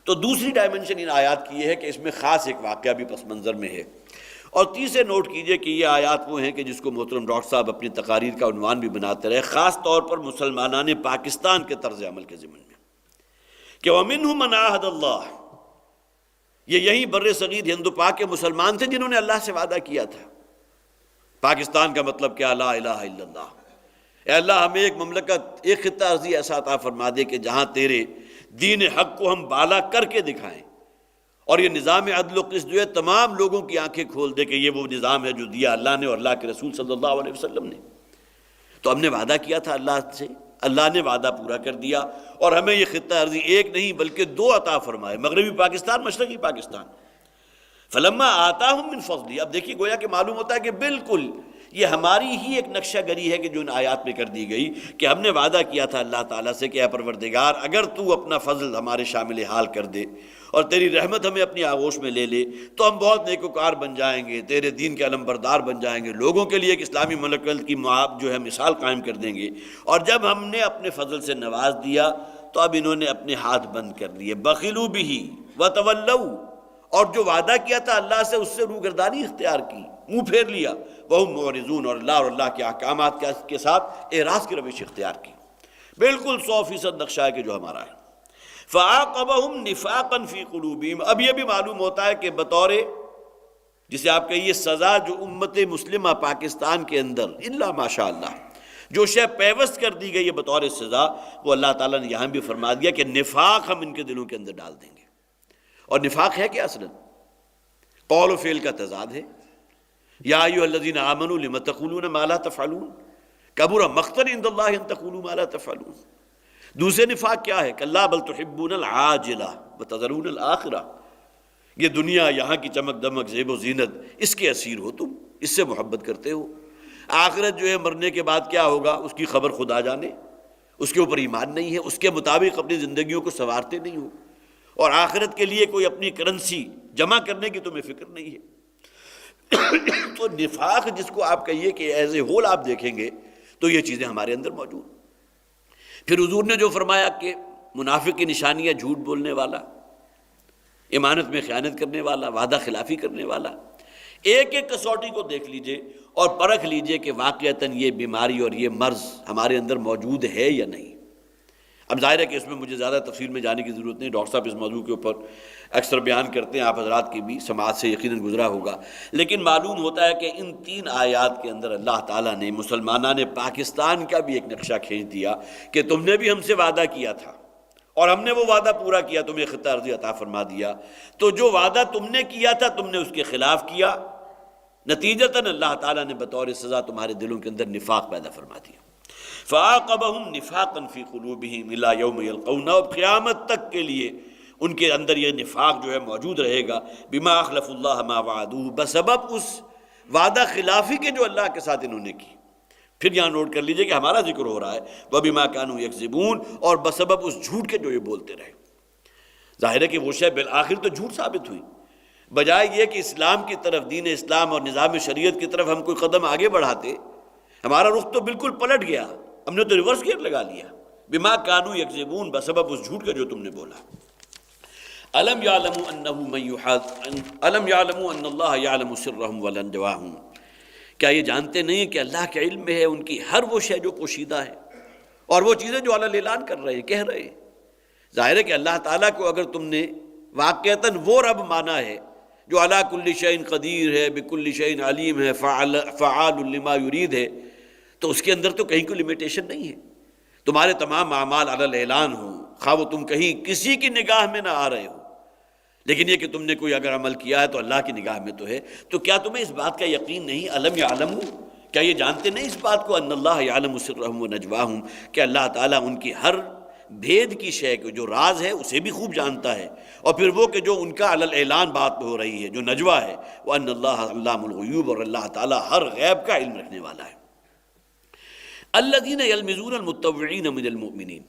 تو دوسری ڈائمنشن ان آیات کی یہ ہے کہ اس میں خاص ایک واقعہ بھی پس منظر میں ہے۔ اور تیسرے نوٹ کیجئے کہ یہ آیات وہ ہیں کہ جس کو محترم ڈاکٹر صاحب اپنی تقاریر کا عنوان بھی بناتے رہے، خاص طور پر مسلمانان پاکستان کے طرز عمل کے ضمن میں، کہ وَمِنْهُمْ مَنْ عَاهَدَ اللَّهُ، یہ یہی بر صغیر ہند و پاک کے مسلمان تھے جنہوں نے اللہ سے وعدہ کیا تھا۔ پاکستان کا مطلب کیا؟ لا الہ الا اللہ، اے اللہ ہمیں ایک مملکت، ایک خطہ ارضی ایسا عطا فرما دے کہ جہاں تیرے دین حق کو ہم بالا کر کے دکھائیں، اور یہ نظام عدل و قسط جو ہے تمام لوگوں کی آنکھیں کھول دے کہ یہ وہ نظام ہے جو دیا اللہ نے اور اللہ کے رسول صلی اللہ علیہ وسلم نے۔ تو ہم نے وعدہ کیا تھا اللہ سے، اللہ نے وعدہ پورا کر دیا، اور ہمیں یہ خطہ ارضی ایک نہیں بلکہ 2 عطا فرمائے، مغربی پاکستان، مشرقی پاکستان۔ فلما آتاہم من فضلی، اب دیکھیے گویا کہ معلوم ہوتا ہے کہ بالکل یہ ہماری ہی ایک نقشہ گری ہے کہ جو ان آیات میں کر دی گئی، کہ ہم نے وعدہ کیا تھا اللہ تعالیٰ سے کہ اے پروردگار اگر تو اپنا فضل ہمارے شامل حال کر دے اور تیری رحمت ہمیں اپنی آغوش میں لے لے تو ہم بہت نیکوکار بن جائیں گے، تیرے دین کے علم بردار بن جائیں گے، لوگوں کے لیے ایک اسلامی ملکت کی جو ہے مثال قائم کر دیں گے۔ اور جب ہم نے اپنے فضل سے نواز دیا تو اب انہوں نے اپنے ہاتھ بند کر لیے، بخلوا بہ وتولوا، اور جو وعدہ کیا تھا اللہ سے اس سے روگردانی اختیار کی، منہ پھیر لیا، وہم معرضون، اور اللہ کے احکامات کے ساتھ اعراض کی روش اختیار کی۔ بالکل 100% نقشہ ہے کہ جو ہمارا ہے۔ فَعَاقَبَهُمْ نِفَاقًا فِي قُلُوبِهِمْ، اب یہ بھی معلوم ہوتا ہے کہ بطور جسے آپ کہیے سزا جو امت مسلمہ پاکستان کے اندر الا ماشاء اللہ جو شے پیوست کر دی گئی ہے بطور سزا، وہ اللہ تعالیٰ نے یہاں بھی فرما دیا کہ نفاق ہم ان کے دلوں کے اندر ڈال دیں گے۔ اور نفاق ہے کیا؟ اصلاً قول و فعل کا تضاد ہے۔ یا ایھا الذین آمنوا لم تقولون ما لا تفعلون کبر مقتا عند اللہ ان تقولوا ما لا تفعلون۔ دوسرے نفاق کیا ہے؟ کلا بل تحبون العاجلہ وتذرون الآخرہ، یہ دنیا، یہاں کی چمک دمک، زیب و زینت، اس کے اسیر ہو تم، اس سے محبت کرتے ہو۔ آخرت جو ہے مرنے کے بعد کیا ہوگا اس کی خبر خدا جانے، اس کے اوپر ایمان نہیں ہے، اس کے مطابق اپنی زندگیوں کو سنوارتے نہیں ہو، اور آخرت کے لیے کوئی اپنی کرنسی جمع کرنے کی تمہیں فکر نہیں ہے۔ تو نفاق جس کو آپ کہیے کہ ایز اے ہول آپ دیکھیں گے تو یہ چیزیں ہمارے اندر موجود۔ پھر حضور نے جو فرمایا کہ منافق کی نشانیاں جھوٹ بولنے والا، امانت میں خیانت کرنے والا، وعدہ خلافی کرنے والا، ایک ایک کسوٹی کو دیکھ لیجئے اور پرکھ لیجئے کہ واقعتاً یہ بیماری اور یہ مرض ہمارے اندر موجود ہے یا نہیں۔ اب ظاہر ہے کہ اس میں مجھے زیادہ تفصیل میں جانے کی ضرورت نہیں، ڈاکٹر صاحب اس موضوع کے اوپر اکثر بیان کرتے ہیں، آپ حضرات کی بھی سماعت سے یقیناً گزرا ہوگا، لیکن معلوم ہوتا ہے کہ ان 3 آیات کے اندر اللہ تعالیٰ نے مسلمانان پاکستان کا بھی ایک نقشہ کھینچ دیا کہ تم نے بھی ہم سے وعدہ کیا تھا اور ہم نے وہ وعدہ پورا کیا، تمہیں خطہ ارضی عطا فرما دیا، تو جو وعدہ تم نے کیا تھا تم نے اس کے خلاف کیا، نتیجتاً اللہ تعالیٰ نے بطور سزا تمہارے دلوں کے اندر نفاق پیدا فرما دیا۔ فَعَاقَبَهُمْ نِفَاقًا فِي قُلُوبِهِمْ إِلَى يَوْمِ يَلْقَوْنَهُ، اب قیامت تک کے لیے ان کے اندر یہ نفاق جو ہے موجود رہے گا، بِمَا أَخْلَفُوا اللَّهَ مَا وَعَدُوهُ، بسبب اس وعدہ خلافی کے جو اللہ کے ساتھ انہوں نے کی۔ پھر یہاں نوٹ کر لیجئے کہ ہمارا ذکر ہو رہا ہے وَبِمَا كَانُوا يَكْذِبُونَ، اور بسبب اس جھوٹ کے جو یہ بولتے رہے۔ ظاہر ہے کہ وہ شے بالآخر تو جھوٹ ثابت ہوئی، بجائے یہ کہ اسلام کی طرف، دین اسلام اور نظام شریعت کی طرف ہم کوئی قدم آگے بڑھاتے، ہمارا رخ تو بالکل پلٹ گیا، ہم نے تو ریورس گیئر لگا لیا۔ بما كانوا يكذبون، بسبب اس جھوٹ کا جو تم نے بولا۔ الم يعلموا انه من الم يعلموا ان الله يعلم سرهم ونجواهم، کیا یہ جانتے نہیں کہ اللہ کے علم میں ہے ان کی ہر وہ شے جو پوشیدہ ہے اور وہ چیزیں جو علی اعلان کر رہے ہیں، کہہ رہے ہیں۔ ظاہر ہے کہ اللہ تعالیٰ کو اگر تم نے واقعتاً وہ رب مانا ہے جو علی کل شیء قدیر ہے، بکل شیء علیم ہے، فعال لما یرید ہے، تو اس کے اندر تو کہیں کوئی لمیٹیشن نہیں ہے۔ تمہارے تمام اعمال علی الاعلان ہوں، خواہ وہ تم کہیں کسی کی نگاہ میں نہ آ رہے ہو، لیکن یہ کہ تم نے کوئی اگر عمل کیا ہے تو اللہ کی نگاہ میں تو ہے۔ تو کیا تمہیں اس بات کا یقین نہیں؟ الم یعلموا، کیا یہ جانتے نہیں اس بات کو، ان اللہ یعلم سرهم ونجواهم، کہ اللہ تعالیٰ ان کی ہر بھید کی شے کو، جو راز ہے اسے بھی خوب جانتا ہے، اور پھر وہ کہ جو ان کا علی الاعلان بات ہو رہی ہے، جو نجوا ہے، وان اللہ علام الغیوب، اور اللہ تعالیٰ ہر غیب کا علم رکھنے والا ہے۔ الذین یلمزون المتطوعین من المؤمنین،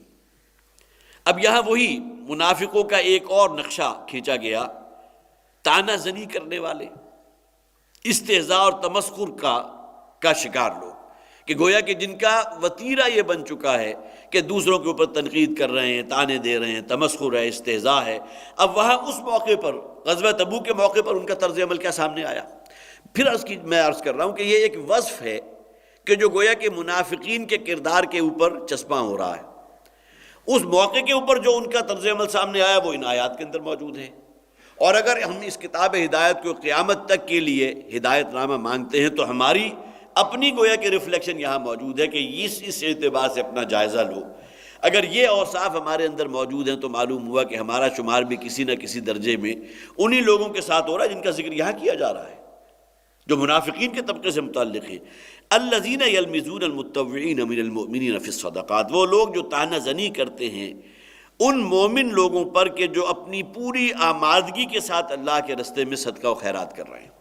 اب یہاں وہی منافقوں کا ایک اور نقشہ کھینچا گیا، تانا زنی کرنے والے، استہزاء اور تمسخر کا شکار لوگ، کہ گویا کہ جن کا وتیرہ یہ بن چکا ہے کہ دوسروں کے اوپر تنقید کر رہے ہیں، تانے دے رہے ہیں، تمسخر ہے، استہزاء ہے۔ اب وہاں اس موقع پر، غزوہ تبوک کے موقع پر ان کا طرز عمل کیا سامنے آیا؟ پھر میں عرض کر رہا ہوں کہ یہ ایک وصف ہے کہ جو گویا کہ منافقین کے کردار کے اوپر چسپاں ہو رہا ہے۔ اس موقع کے اوپر جو ان کا طرز عمل سامنے آیا وہ ان آیات کے اندر موجود ہے، اور اگر ہم اس کتاب ہدایت کو قیامت تک کے لیے ہدایت نامہ مانگتے ہیں تو ہماری اپنی گویا کہ ریفلیکشن یہاں موجود ہے کہ اس اعتبار سے اپنا جائزہ لو۔ اگر یہ اوصاف ہمارے اندر موجود ہیں تو معلوم ہوا کہ ہمارا شمار بھی کسی نہ کسی درجے میں انہی لوگوں کے ساتھ ہو رہا ہے جن کا ذکر یہاں کیا جا رہا ہے، جو منافقین کے طبقے سے متعلق ہے۔ الذین یلمزون المتطوعین من المؤمنین فی الصدقات، وہ لوگ جو طعنہ زنی کرتے ہیں ان مومن لوگوں پر کہ جو اپنی پوری آمادگی کے ساتھ اللہ کے رستے میں صدقہ و خیرات کر رہے ہیں۔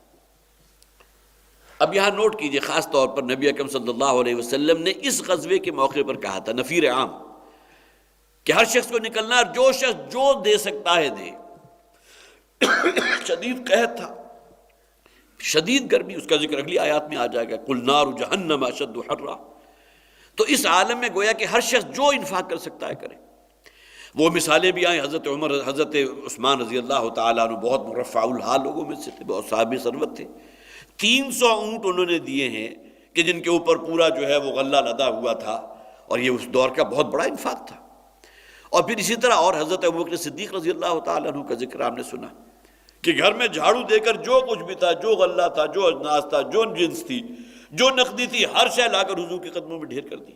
اب یہاں نوٹ کیجئے، خاص طور پر نبی اکرم صلی اللہ علیہ وسلم نے اس غزوے کے موقع پر کہا تھا، نفیر عام، کہ ہر شخص کو نکلنا، جو شخص جو دے سکتا ہے دے۔ شدید قحط تھا، شدید گرمی، اس کا ذکر اگلی آیات میں آ جائے گا، قل نار جہنم اشد حرا۔ تو اس عالم میں گویا کہ ہر شخص جو انفاق کر سکتا ہے کرے۔ وہ مثالیں بھی آئیں، حضرت عمر، حضرت عثمان رضی اللہ تعالیٰ عنہ بہت مرفع الحال لوگوں میں سے تھے، بہت صاحب ثروت تھے، 300 اونٹ انہوں نے دیے ہیں کہ جن کے اوپر پورا جو ہے وہ غلہ لدا ہوا تھا، اور یہ اس دور کا بہت بڑا انفاق تھا۔ اور پھر اسی طرح اور حضرت ابوبکر صدیق رضی اللہ تعالیٰ عنہ کا ذکر آپ نے سنا کہ گھر میں جھاڑو دے کر جو کچھ بھی تھا، جو غلہ تھا، جو اجناس تھا، جو جنس تھی، جو نقدی تھی، ہر شے لا کر حضور کے قدموں میں ڈھیر کر دی۔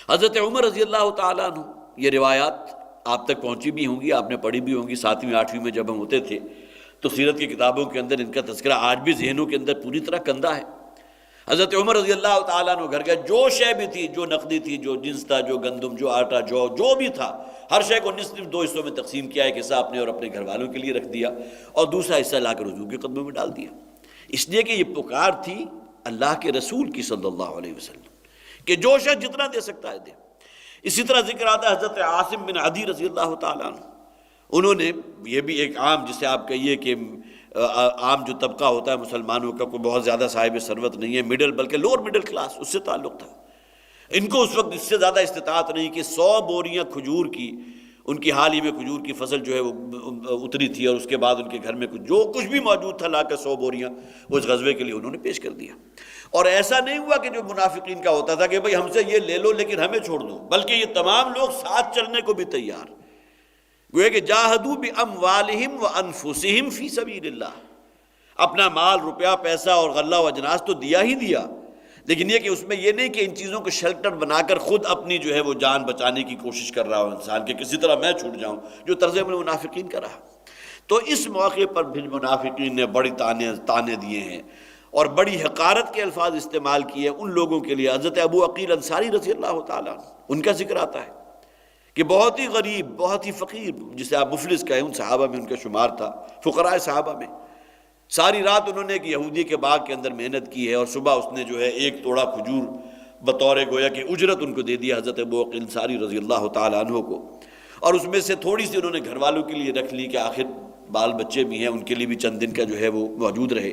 حضرت عمر رضی اللہ تعالیٰ عنہ، یہ روایات آپ تک پہنچی بھی ہوں گی، آپ نے پڑھی بھی ہوں گی، 7ویں 8ویں میں جب ہم ہوتے تھے تو سیرت کی کتابوں کے اندر ان کا تذکرہ آج بھی ذہنوں کے اندر پوری طرح کندہ ہے۔ حضرت عمر رضی اللہ تعالیٰ عنہ گھر گئے، جو شے بھی تھی، جو نقدی تھی، جو جنس تھا، جو گندم، جو آٹا، جو بھی تھا، ہر شے کو نصف 2 حصوں میں تقسیم کیا، ایک حصہ اپنے اور اپنے گھر والوں کے لیے رکھ دیا، اور دوسرا حصہ لا کر حضور کے قدموں میں ڈال دیا، اس لیے کہ یہ پکار تھی اللہ کے رسول کی صلی اللہ علیہ وسلم کہ جو شخص جتنا دے سکتا ہے دے۔ اسی طرح ذکر آتا ہے حضرت عاصم بن عدی رضی اللہ تعالیٰ عنہ، انہوں نے، یہ بھی ایک عام، جسے آپ کہیے کہ عام جو طبقہ ہوتا ہے مسلمانوں کا، کوئی بہت زیادہ صاحب ثروت نہیں ہے، مڈل بلکہ لوور مڈل کلاس، اس سے تعلق تھا۔ ان کو اس وقت اس سے زیادہ استطاعت نہیں کہ 100 بوریاں کھجور کی، ان کی حال ہی میں کھجور کی فصل جو ہے وہ اتری تھی، اور اس کے بعد ان کے گھر میں جو کچھ بھی موجود تھا لا کر 100 بوریاں وہ اس غزوے کے لیے انہوں نے پیش کر دیا۔ اور ایسا نہیں ہوا کہ جو منافقین کا ہوتا تھا کہ بھئی ہم سے یہ لے لو لیکن ہمیں چھوڑ دو، بلکہ یہ تمام لوگ ساتھ چلنے کو بھی تیار، گویا کہ جاہدوا باموالہم وانفسہم فی سبیل اللہ، اپنا مال، روپیہ، پیسہ اور غلہ و اجناس تو دیا ہی دیا، لیکن یہ کہ اس میں یہ نہیں کہ ان چیزوں کو شیلٹر بنا کر خود اپنی جو ہے وہ جان بچانے کی کوشش کر رہا ہو انسان، کہ کسی طرح میں چھوٹ جاؤں، جو طرز عمل منافقین کا رہا۔ تو اس موقع پر بھی منافقین نے بڑی تانے دیے ہیں اور بڑی حقارت کے الفاظ استعمال کیے ان لوگوں کے لیے۔ حضرت ابو عقیل انصاری رضی اللہ تعالیٰ عنہ، ان کا ذکر آتا ہے کہ بہت ہی غریب، بہت ہی فقیر، جسے آپ مفلس کہیں، ان صحابہ میں ان کا شمار تھا، فقراء صحابہ میں۔ ساری رات انہوں نے ایک یہودی کے باغ کے اندر محنت کی ہے، اور صبح اس نے جو ہے ایک توڑا کھجور بطور گویا کہ اجرت ان کو دے دیا حضرت ابو عقیل انصاری رضی اللہ تعالیٰ عنہ کو، اور اس میں سے تھوڑی سی انہوں نے گھر والوں کے لیے رکھ لی کہ آخر بال بچے بھی ہیں، ان کے لیے بھی چند دن کا جو ہے وہ موجود رہے،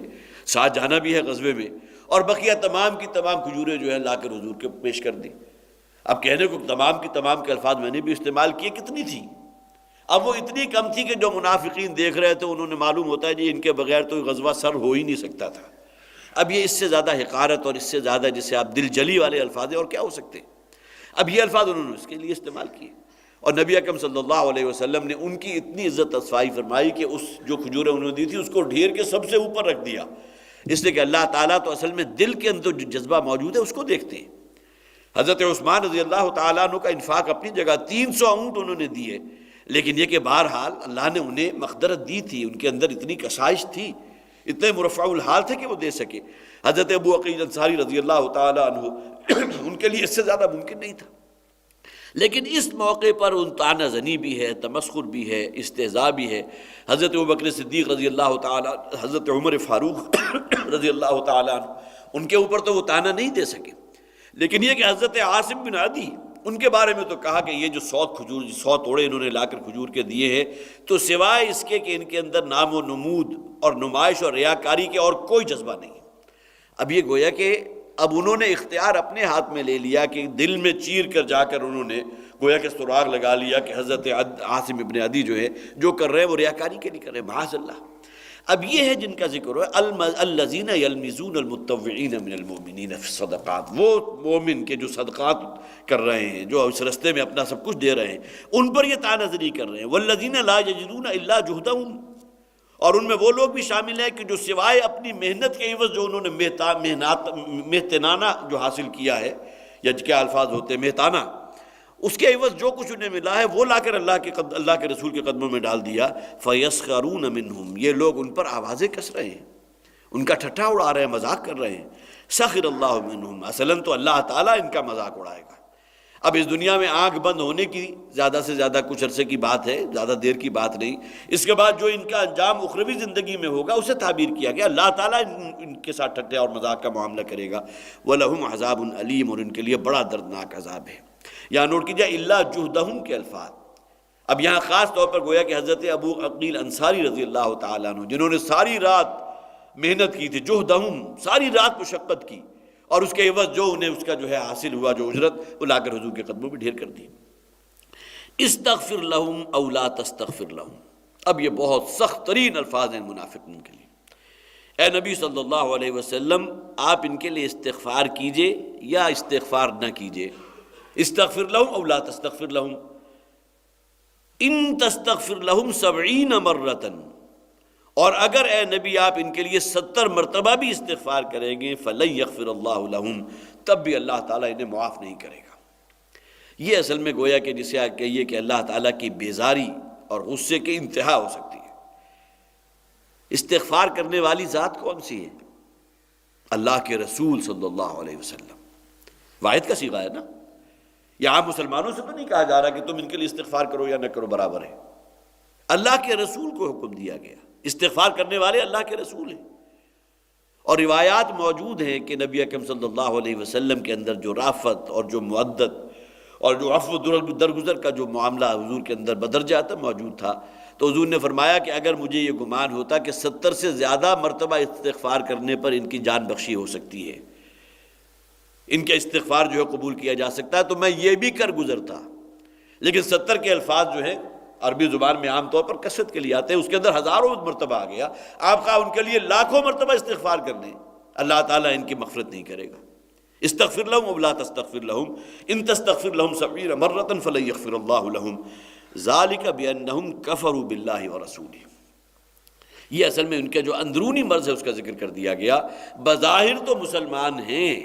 ساتھ جانا بھی ہے غزوے میں، اور بقیہ تمام کی تمام کھجوریں جو ہے لا کر حضور کے پیش کر دی۔ اب کہنے کو تمام کی تمام کے الفاظ میں نے بھی استعمال کیے، کتنی تھی؟ اب وہ اتنی کم تھی کہ جو منافقین دیکھ رہے تھے انہوں نے معلوم ہوتا ہے جی ان کے بغیر تو غزوہ سر ہو ہی نہیں سکتا تھا۔ اب یہ اس سے زیادہ حقارت اور اس سے زیادہ جسے آپ دل جلی والے الفاظ ہیں اور کیا ہو سکتے ہیں؟ اب یہ الفاظ انہوں نے اس کے لیے استعمال کیے، اور نبی اکرم صلی اللہ علیہ وسلم نے ان کی اتنی عزت افزائی فرمائی کہ اس جو کھجوریں انہوں نے دی تھی اس کو ڈھیر کے سب سے اوپر رکھ دیا، اس لیے کہ اللہ تعالیٰ تو اصل میں دل کے اندر جو جذبہ موجود ہے اس کو دیکھتے ہیں۔ حضرت عثمان رضی اللہ تعالیٰ عنہ کا انفاق اپنی جگہ، 300 اونٹ انہوں نے دیے، لیکن یہ کہ بہرحال اللہ نے انہیں مقدرت دی تھی، ان کے اندر اتنی کشائش تھی، اتنے مرفع الحال تھے کہ وہ دے سکے۔ حضرت ابو عقیل انصاری رضی اللہ تعالیٰ عنہ ان کے لیے اس سے زیادہ ممکن نہیں تھا، لیکن اس موقع پر ان طعنہ زنی بھی ہے، تمسخر بھی ہے، استہزاء بھی ہے۔ حضرت ابوبکر صدیق رضی اللہ تعالیٰ، حضرت عمر فاروق رضی اللہ تعالیٰ عنہ، ان کے اوپر تو وہ طعنہ نہیں دے سکے، لیکن یہ کہ حضرت عاصم بن عدی، ان کے بارے میں تو کہا کہ یہ جو 100 توڑے انہوں نے لا کر کھجور کے دیے ہیں، تو سوائے اس کے کہ ان کے اندر نام و نمود اور نمائش اور ریاکاری کے اور کوئی جذبہ نہیں۔ اب یہ گویا کہ اب انہوں نے اختیار اپنے ہاتھ میں لے لیا کہ دل میں چیر کر جا کر انہوں نے گویا کہ سراغ لگا لیا کہ حضرت عاصم ابن عدی جو ہے جو کر رہے ہیں وہ ریاکاری کے لیے کر رہے ہیں، معاذ اللہ۔ اب یہ ہے جن کا ذکر ہے الذین یلمزون المتطوعین من المؤمنین فی الصدقات، وہ مومن کے جو صدقات کر رہے ہیں، جو اس رستے میں اپنا سب کچھ دے رہے ہیں، ان پر یہ طعنہ زنی کر رہے ہیں۔ والذین لا یجدون الا جہدہم، اور ان میں وہ لوگ بھی شامل ہیں کہ جو سوائے اپنی محنت کے عوض جو انہوں نے محتنانہ جو حاصل کیا ہے، یا کیا الفاظ ہوتے ہیں محتانہ، اس کے عوض جو کچھ انہیں ملا ہے وہ لا کر اللہ کے رسول کے قدموں میں ڈال دیا۔ فَيَسْخَرُونَ مِنْهُمْ، یہ لوگ ان پر آوازیں کس رہے ہیں، ان کا ٹھٹھا اڑا رہے ہیں، مذاق کر رہے ہیں۔ سخر اللہ منہم، اصلاً تو اللہ تعالیٰ ان کا مذاق اڑائے گا۔ اب اس دنیا میں آنکھ بند ہونے کی زیادہ سے زیادہ کچھ عرصے کی بات ہے، زیادہ دیر کی بات نہیں، اس کے بعد جو ان کا انجام اخروی زندگی میں ہوگا اسے تعبیر کیا گیا، اللہ تعالیٰ ان کے ساتھ ٹھٹھے اور مذاق کا معاملہ کرے گا۔ وَلَهُمْ عَذَابٌ عَلِيمٌ، اور ان کے لیے بڑا دردناک عذاب ہے۔ یہاں نوٹ کیجئے اِلَّا جُهْدَهُمْ کے الفاظ، اب یہاں خاص طور پر گویا کہ حضرت ابو عقیل انصاری رضی اللہ تعالیٰ عنہ، جنہوں نے ساری رات محنت کی تھی، جُهْدَهُمْ، ساری رات مشقت کی، اور اس کے عوض جو انہیں اس کا جو ہے حاصل ہوا جو اجرت، وہ لا کر حضور کے قدموں میں ڈھیر کر دی۔ استغفر لہم او لا تستغفر لہم، اب یہ بہت سخت ترین الفاظ ہیں منافقین کے لیے۔ اے نبی صلی اللہ علیہ وسلم، آپ ان کے لیے استغفار کیجئے یا استغفار نہ کیجئے۔ استغفر لہم او لا تستغفر لہم، ان تستغفر لہم 70 مرۃ، اور اگر اے نبی آپ ان کے لیے 70 مرتبہ بھی استغفار کریں گے، فَلَن يَغْفِرَ اللَّهُ لَهُمْ، تب بھی اللہ تعالیٰ انہیں معاف نہیں کرے گا۔ یہ اصل میں گویا کہ جسے آپ کہیے کہ اللہ تعالیٰ کی بیزاری اور غصے کی انتہا ہو سکتی ہے۔ استغفار کرنے والی ذات کون سی ہے؟ اللہ کے رسول صلی اللہ علیہ وسلم، واحد کا صیغہ ہے نا، یہ عام مسلمانوں سے تو نہیں کہا جا رہا کہ تم ان کے لیے استغفار کرو یا نہ کرو برابر ہے، اللہ کے رسول کو حکم دیا گیا۔ استغفار کرنے والے اللہ کے رسول ہیں، اور روایات موجود ہیں کہ نبی اکرم صلی اللہ علیہ وسلم کے اندر جو رافت اور جو معدت اور جو عفو درگزر کا جو معاملہ حضور کے اندر بدرجہ تھا موجود تھا، تو حضور نے فرمایا کہ اگر مجھے یہ گمان ہوتا کہ 70 سے زیادہ مرتبہ استغفار کرنے پر ان کی جان بخشی ہو سکتی ہے، ان کے استغفار جو ہے قبول کیا جا سکتا ہے، تو میں یہ بھی کر گزرتا، لیکن 70 کے الفاظ جو ہیں عربی زبان میں عام طور پر کثرت کے لیے آتے ہیں، اس کے اندر ہزاروں مرتبہ آ گیا، آپ کا ان کے لیے لاکھوں مرتبہ استغفار کر لیں، اللہ تعالیٰ ان کی مغفرت نہیں کرے گا۔ استغفر لهم او لا تستغفر لهم ان تستغفر لهم 70 مرة فلن يغفر الله لهم ذلك بانهم كفروا بالله ورسوله۔ یہ اصل میں ان کے جو اندرونی مرض ہے اس کا ذکر کر دیا گیا۔ بظاہر تو مسلمان ہیں،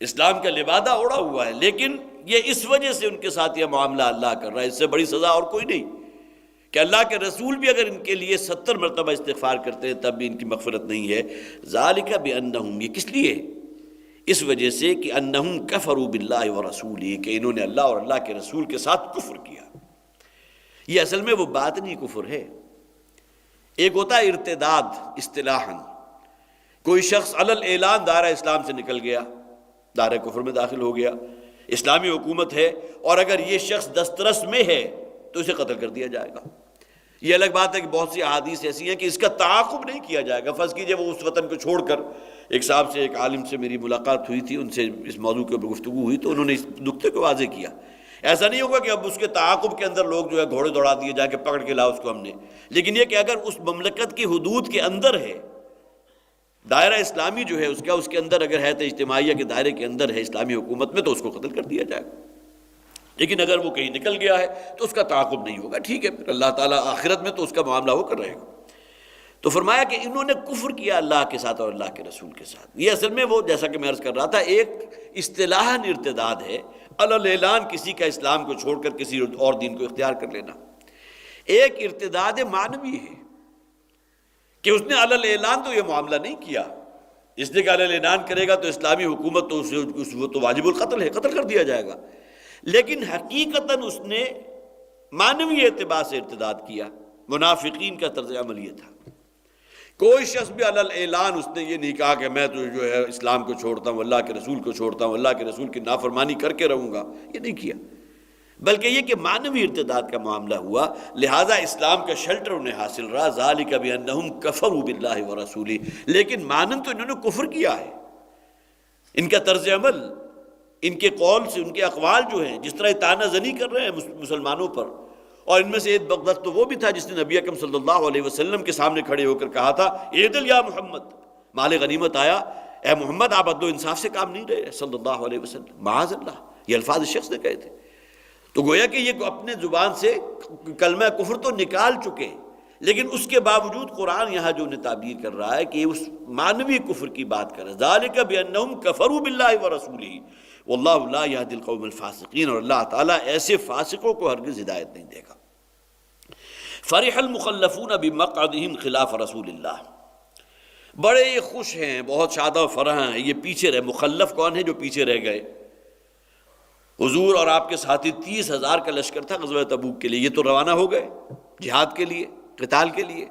اسلام کا لبادہ اوڑھا ہوا ہے، لیکن یہ اس وجہ سے ان کے ساتھ یہ معاملہ اللہ کر رہا ہے، اس سے بڑی سزا اور کوئی نہیں کہ اللہ کے رسول بھی اگر ان کے لیے 70 مرتبہ استغفار کرتے ہیں تب بھی ان کی مغفرت نہیں ہے۔ ذالک بانہم، یہ کس لیے؟ اس وجہ سے کہ انہم کفروا باللہ ورسولہ، کہ انہوں نے اللہ اور اللہ کے رسول کے ساتھ کفر کیا۔ یہ اصل میں وہ باطنی کفر ہے۔ ایک ہوتا ہے ارتداد اصطلاحاً، کوئی شخص علی الاعلان دائرہ اسلام سے نکل گیا، دائرہ کفر میں داخل ہو گیا، اسلامی حکومت ہے اور اگر یہ شخص دسترس میں ہے تو اسے قتل کر دیا جائے گا۔ یہ الگ بات ہے کہ بہت سی احادیث ایسی ہیں کہ اس کا تعاقب نہیں کیا جائے گا۔ فرض کیجئے وہ اس وطن کو چھوڑ کر، ایک صاحب سے، ایک عالم سے میری ملاقات ہوئی تھی، ان سے اس موضوع کے اوپر گفتگو ہوئی تو انہوں نے اس نقطے کو واضح کیا۔ ایسا نہیں ہوگا کہ اب اس کے تعاقب کے اندر لوگ جو ہے گھوڑے دوڑا دیے جا کے پکڑ کے لاؤ اس کو ہم نے، لیکن یہ کہ اگر اس مملکت کی حدود کے اندر ہے، دائرہ اسلامی جو ہے اس کے اندر اگر ہے تو اجتماعیہ کے دائرے کے اندر ہے اسلامی حکومت میں، تو اس کو قتل کر دیا جائے گا۔ لیکن اگر وہ کہیں نکل گیا ہے تو اس کا تعاقب نہیں ہوگا، ٹھیک ہے، پھر اللہ تعالیٰ آخرت میں تو اس کا معاملہ ہو کر رہے گا۔ تو فرمایا کہ انہوں نے کفر کیا اللہ کے ساتھ اور اللہ کے رسول کے ساتھ۔ یہ اصل میں وہ، جیسا کہ میں عرض کر رہا تھا، ایک اصطلاحاً ارتداد ہے، علی الاعلان کسی کا اسلام کو چھوڑ کر کسی اور دین کو اختیار کر لینا۔ ایک ارتداد معنوی ہے کہ اس نے علی الاعلان تو یہ معاملہ نہیں کیا، اس نے کہ علی الاعلان کرے گا تو اسلامی حکومت تو وہ تو واجب القتل ہے، قتل کر دیا جائے گا، لیکن حقیقتاً اس نے معنوی اعتبار سے ارتداد کیا۔ منافقین کا طرز عمل یہ تھا۔ کوئی شخص بھی علی الاعلان اس نے یہ نہیں کہا کہ میں تو جو ہے اسلام کو چھوڑتا ہوں، اللہ کے رسول کو چھوڑتا ہوں، اللہ کے رسول کی نافرمانی کر کے رہوں گا، یہ نہیں کیا، بلکہ یہ کہ معنوی ارتداد کا معاملہ ہوا، لہذا اسلام کا شیلٹر انہیں حاصل رہا۔ ذالک بانہم کفروا باللہ ورسولہ، لیکن مانن تو انہوں نے کفر کیا ہے۔ ان کا طرز عمل، ان کے قول سے، ان کے اقوال جو ہیں، جس طرح طعنہ زنی کر رہے ہیں مسلمانوں پر، اور ان میں سے ایک بغداد تو وہ بھی تھا جس نے نبی اکرم صلی اللہ علیہ وسلم کے سامنے کھڑے ہو کر کہا تھا، اعدل یا محمد، مال غنیمت آیا، اے محمد آپ عدل و انصاف سے کام نہیں رہے صلی اللہ علیہ وسلم، معاذ اللہ، یہ الفاظ اس شخص نے کہے تھے۔ تو گویا کہ یہ اپنے زبان سے کلمہ کفر تو نکال چکے، لیکن اس کے باوجود قرآن یہاں جو انہیں تعبیر کر رہا ہے کہ اس معنوی کفر کی بات کر رہا ہے، ذالک بانہم کفروا باللہ ورسولہ واللہ لا یہدی القوم الفاسقین، اور اللہ تعالیٰ ایسے فاسقوں کو ہرگز ہدایت نہیں دے گا۔ فرح المخلفون بمقعدہم خلاف رسول اللہ، بڑے خوش ہیں، بہت شاد و فرح ہیں، یہ پیچھے رہے۔ مخلف کون ہے؟ جو پیچھے رہ گئے۔ حضور اور آپ کے ساتھی 30,000 کا لشکر تھا غزوہ تبوک کے لیے، یہ تو روانہ ہو گئے جہاد کے لیے، قتال کے لیے،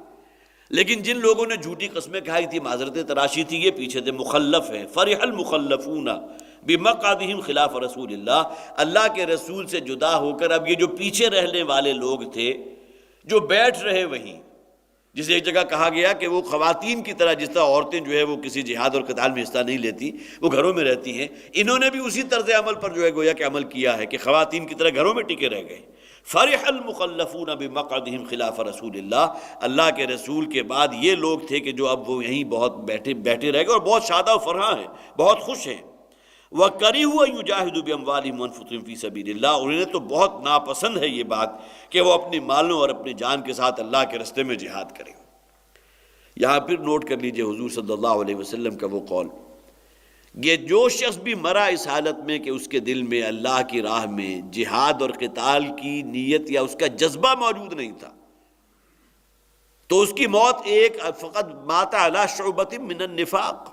لیکن جن لوگوں نے جھوٹی قسمیں کھائی تھی، معذرتیں تراشی تھی، یہ پیچھے تھے، مخلف ہیں۔ فرح المخلفون بمقعدہم خلاف رسول اللہ، اللہ کے رسول سے جدا ہو کر اب یہ جو پیچھے رہنے والے لوگ تھے، جو بیٹھ رہے وہیں، جسے ایک جگہ کہا گیا کہ وہ خواتین کی طرح، جس طرح عورتیں جو ہے وہ کسی جہاد اور قتال میں حصہ نہیں لیتی، وہ گھروں میں رہتی ہیں، انہوں نے بھی اسی طرز عمل پر جو ہے گویا کہ عمل کیا ہے کہ خواتین کی طرح گھروں میں ٹکے رہ گئے۔ فرح المخلفون بمقعدہم خلاف رسول اللہ، اللہ کے رسول کے بعد یہ لوگ تھے کہ جو اب وہ یہیں بہت بیٹھے رہ گئے اور بہت شادہ و فرحاں ہیں، بہت خوش ہیں۔ وَكَرِهُوا أَن يُجَاهِدُوا بِأَمْوَالِهِمْ وَأَنفُسِهِمْ فِي سَبِيلِ اللَّهِ، انہیں تو بہت ناپسند ہے یہ بات کہ وہ اپنی مالوں اور اپنی جان کے ساتھ اللہ کے رستے میں جہاد کریں۔ یہاں پھر نوٹ کر لیجئے حضور صلی اللہ علیہ وسلم کا وہ قول، یہ جو شخص بھی مرا اس حالت میں کہ اس کے دل میں اللہ کی راہ میں جہاد اور قتال کی نیت یا اس کا جذبہ موجود نہیں تھا، تو اس کی موت ایک فقط مات علی شعبۃ من النفاق،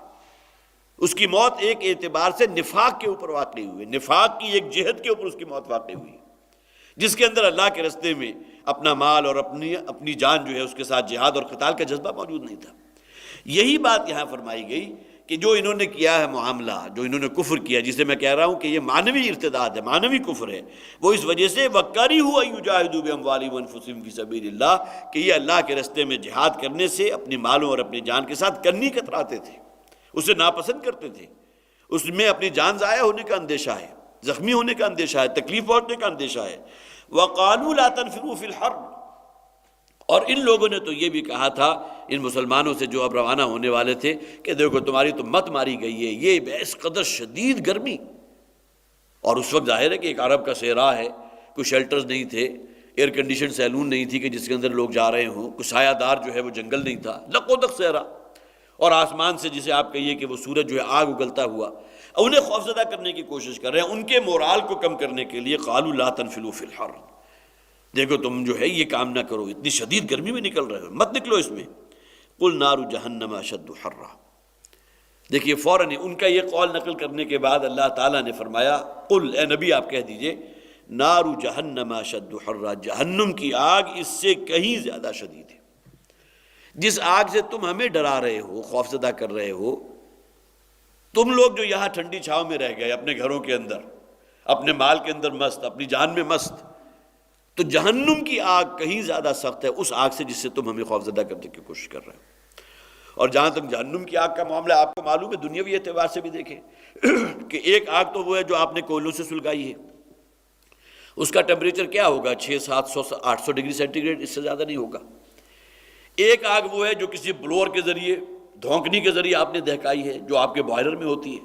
اس کی موت ایک اعتبار سے نفاق کے اوپر واقع ہوئی، نفاق کی ایک جہت کے اوپر اس کی موت واقع ہوئی، جس کے اندر اللہ کے رستے میں اپنا مال اور اپنی جان جو ہے اس کے ساتھ جہاد اور قتال کا جذبہ موجود نہیں تھا۔ یہی بات یہاں فرمائی گئی کہ جو انہوں نے کیا ہے معاملہ، جو انہوں نے کفر کیا، جسے میں کہہ رہا ہوں کہ یہ معنوی ارتداد ہے، معنوی کفر ہے، وہ اس وجہ سے وَكَرِهُوا أَن يُجَاهِدُوا بِأَمْوَالِهِمْ وَأَنفُسِهِمْ فِي سَبِيلِ اللَّهِ، کہ یہ اللہ کے رستے میں جہاد کرنے سے اپنی مالوں اور اپنی جان کے ساتھ کنی کتراتے تھے، اسے ناپسند کرتے تھے، اس میں اپنی جان ضائع ہونے کا اندیشہ ہے، زخمی ہونے کا اندیشہ ہے، تکلیف پہنچنے کا اندیشہ ہے۔ وَقَالُوا لَا تَنْفِرُوا فِي الْحَرِّ، اور ان لوگوں نے تو یہ بھی کہا تھا ان مسلمانوں سے جو اب روانہ ہونے والے تھے کہ دیکھو تمہاری تو مت ماری گئی ہے، یہ اس قدر شدید گرمی، اور اس وقت ظاہر ہے کہ ایک عرب کا صحرا ہے، کوئی شیلٹرز نہیں تھے، ایئر کنڈیشن سیلون نہیں تھی کہ جس کے اندر لوگ جا رہے ہوں، کوئی سایہ دار جو ہے وہ جنگل نہیں تھا، لق و دق صحرا، اور آسمان سے جسے آپ کہیے کہ وہ سورج جو ہے آگ اگلتا ہوا، انہیں خوفزدہ کرنے کی کوشش کر رہے ہیں، ان کے مورال کو کم کرنے کے لیے قالوا لا تنفلوا فی الحر، دیکھو تم جو ہے یہ کام نہ کرو، اتنی شدید گرمی میں نکل رہے ہو، مت نکلو اس میں، قل نار جہنم اشد حرا۔ دیکھیے فوراً ان کا یہ قول نقل کرنے کے بعد اللہ تعالیٰ نے فرمایا قل، اے نبی آپ کہہ دیجئے، نار جہنم اشد حرا، جہنم کی آگ اس سے کہیں زیادہ شدید ہے۔ جس آگ سے تم ہمیں ڈرا رہے ہو، خوفزدہ کر رہے ہو، تم لوگ جو یہاں ٹھنڈی چھاؤں میں رہ گئے اپنے گھروں کے اندر، اپنے مال کے اندر مست، اپنی جان میں مست، تو جہنم کی آگ کہیں زیادہ سخت ہے اس آگ سے جس سے تم ہمیں خوفزدہ کرنے کی کوشش کر رہے ہو۔ اور جہاں تک جہنم کی آگ کا معاملہ آپ کو معلوم ہے، دنیاوی اعتبار سے بھی دیکھیں کہ ایک آگ تو وہ ہے جو آپ نے کوئلوں سے سلگائی ہے، اس کا ٹیمپریچر کیا ہوگا، 600-700-800 ڈگری سینٹی گریڈ، اس سے زیادہ نہیں ہوگا۔ ایک آگ وہ ہے جو کسی بلور کے ذریعے، دھونکنی کے ذریعے آپ نے دہکائی ہے، جو آپ کے بوائلر میں ہوتی ہے،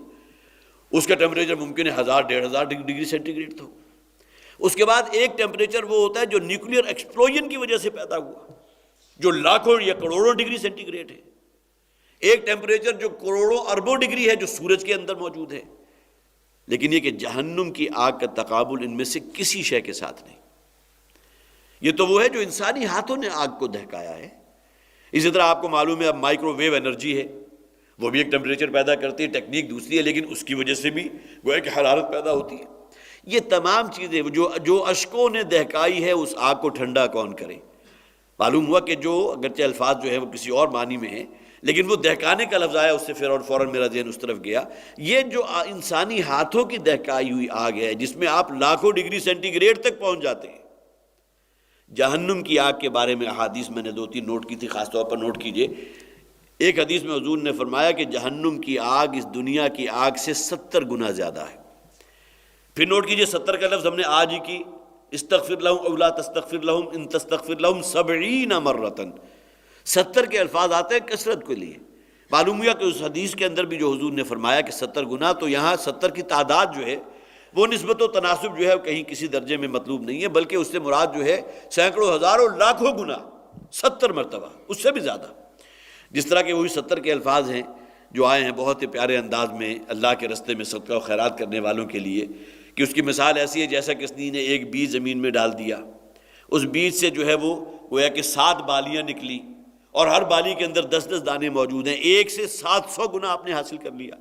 اس کا ٹیمپریچر ممکن ہے 1000-1500 ڈگری سینٹی گریڈ تو۔ اس کے بعد ایک ٹیمپریچر وہ ہوتا ہے جو نیوکلیئر ایکسپلوژن کی وجہ سے پیدا ہوا، جو لاکھوں یا کروڑوں ڈگری سینٹی گریڈ ہے۔ ایک ٹیمپریچر جو کروڑوں اربوں ڈگری ہے جو سورج کے اندر موجود ہے۔ لیکن یہ کہ جہنم کی آگ کا تقابل ان میں سے کسی شے کے ساتھ نہیں۔ یہ تو وہ ہے جو انسانی ہاتھوں نے آگ کو دہکایا ہے۔ اسی طرح آپ کو معلوم ہے اب مائکرو ویو انرجی ہے، وہ بھی ایک ٹیمپریچر پیدا کرتی ہے، ٹیکنیک دوسری ہے، لیکن اس کی وجہ سے بھی گویا کہ حرارت پیدا ہوتی ہے۔ یہ تمام چیزیں جو اشکوں نے دہکائی ہے، اس آگ کو ٹھنڈا کون کرے؟ معلوم ہوا کہ جو اگرچہ الفاظ جو ہے وہ کسی اور معنی میں ہیں، لیکن وہ دہکانے کا لفظ آیا، اس سے فوراً میرا ذہن اس طرف گیا۔ یہ جو انسانی ہاتھوں کی دہکائی ہوئی آگ ہے، جس میں آپ لاکھوں ڈگری سینٹی گریڈ تک پہنچ جاتے ہیں۔ جہنم کی آگ کے بارے میں احادیث میں نے 2-3 نوٹ کی تھی، خاص طور پر نوٹ کیجئے۔ ایک حدیث میں حضور نے فرمایا کہ جہنم کی آگ اس دنیا کی آگ سے 70 گنا زیادہ ہے۔ پھر نوٹ کیجئے 70 کا لفظ ہم نے آج ہی کی، استغفر لہم او لا تستغفر لہم ان تستغفر لہم 70 مرتن، 70 کے الفاظ آتے ہیں کثرت کے لیے۔ معلوم ہوا کہ اس حدیث کے اندر بھی جو حضور نے فرمایا کہ 70 گنا، تو یہاں 70 کی تعداد جو ہے وہ نسبت و تناسب جو ہے کہیں کسی درجے میں مطلوب نہیں ہے، بلکہ اس سے مراد جو ہے سینکڑوں، ہزاروں، لاکھوں گنا، 70 مرتبہ، اس سے بھی زیادہ۔ جس طرح کہ وہی 70 کے الفاظ ہیں جو آئے ہیں بہت ہی پیارے انداز میں اللہ کے رستے میں صدقہ و خیرات کرنے والوں کے لیے، کہ اس کی مثال ایسی ہے جیسا کسی نے ایک بیج زمین میں ڈال دیا، اس بیج سے جو ہے وہ گویا کہ 7 بالیاں نکلی، اور ہر بالی کے اندر 10-10 دانے موجود ہیں، ایک سے 700 گنا آپ نے حاصل کر لیا۔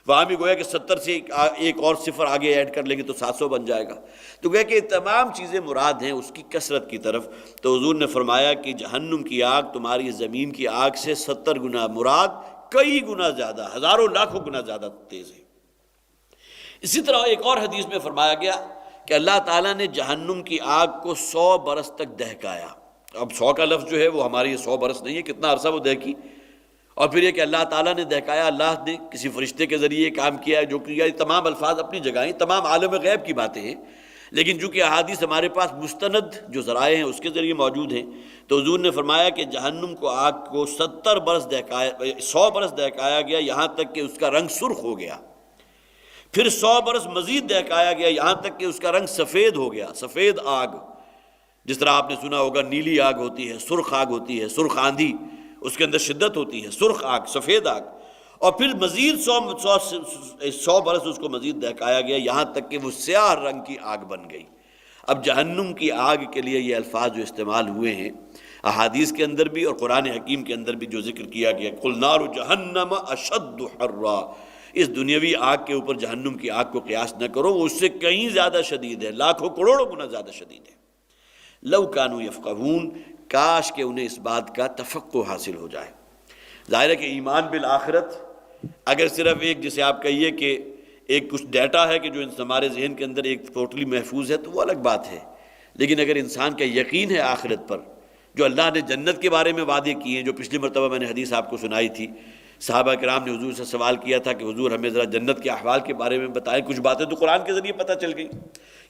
وہاں بھی گویا کہ 70 سے ایک اور صفر آگے ایڈ کر لیں گے تو 700 بن جائے گا۔ تو گویا کہ یہ تمام چیزیں مراد ہیں اس کی کثرت کی طرف۔ تو حضور نے فرمایا کہ جہنم کی آگ تمہاری زمین کی آگ سے 70 گنا مراد کئی گنا زیادہ، ہزاروں لاکھوں گنا زیادہ تیز ہے۔ اسی طرح ایک اور حدیث میں فرمایا گیا کہ اللہ تعالیٰ نے جہنم کی آگ کو 100 برس تک دہکایا۔ اب 100 کا لفظ جو ہے وہ ہماری 100 برس نہیں ہے، کتنا عرصہ وہ دہکی۔ اور پھر یہ کہ اللہ تعالیٰ نے دہکایا، اللہ نے کسی فرشتے کے ذریعے یہ کام کیا جو کیا، یہ تمام الفاظ اپنی جگہ ہیں، تمام عالم غیب کی باتیں ہیں، لیکن چونکہ احادیث ہمارے پاس مستند جو ذرائع ہیں اس کے ذریعے موجود ہیں، تو حضور نے فرمایا کہ جہنم کو آگ کو 70 برس دہکایا، 100 برس دہکایا گیا، یہاں تک کہ اس کا رنگ سرخ ہو گیا۔ پھر 100 برس مزید دہکایا گیا، یہاں تک کہ اس کا رنگ سفید ہو گیا، سفید آگ۔ جس طرح آپ نے سنا ہوگا نیلی آگ ہوتی ہے، سرخ آگ ہوتی ہے، سرخ آندھی، اس کے اندر شدت ہوتی ہے، سرخ آگ، سفید آگ۔ اور پھر مزید 100 برس اس کو مزید دہکایا گیا، یہاں تک کہ وہ سیاہ رنگ کی آگ بن گئی۔ اب جہنم کی آگ کے لیے یہ الفاظ جو استعمال ہوئے ہیں احادیث کے اندر بھی اور قرآن حکیم کے اندر بھی جو ذکر کیا گیا، قُلْ نَارُ جَهَنَّمَ أَشَدُّ حَرًّا، اس دنیاوی آگ کے اوپر جہنم کی آگ کو قیاس نہ کرو، وہ اس سے کہیں زیادہ شدید ہے، لاکھوں کروڑوں گنا زیادہ شدید ہے۔ لَوْ كَانُوا يَفْقَهُونَ، کاش کہ انہیں اس بات کا تفقہ حاصل ہو جائے۔ ظاہر ہے کہ ایمان بالآخرت اگر صرف ایک جسے آپ کہیے کہ ایک کچھ ڈیٹا ہے کہ جو ہمارے ذہن کے اندر ایک ٹوٹلی محفوظ ہے تو وہ الگ بات ہے، لیکن اگر انسان کا یقین ہے آخرت پر، جو اللہ نے جنت کے بارے میں وعدے کیے ہیں، جو پچھلی مرتبہ میں نے حدیث آپ کو سنائی تھی، صحابہ کرام نے حضور سے سوال کیا تھا کہ حضور ہمیں ذرا جنت کے احوال کے بارے میں بتائیں، کچھ باتیں تو قرآن کے ذریعے پتہ چل گئی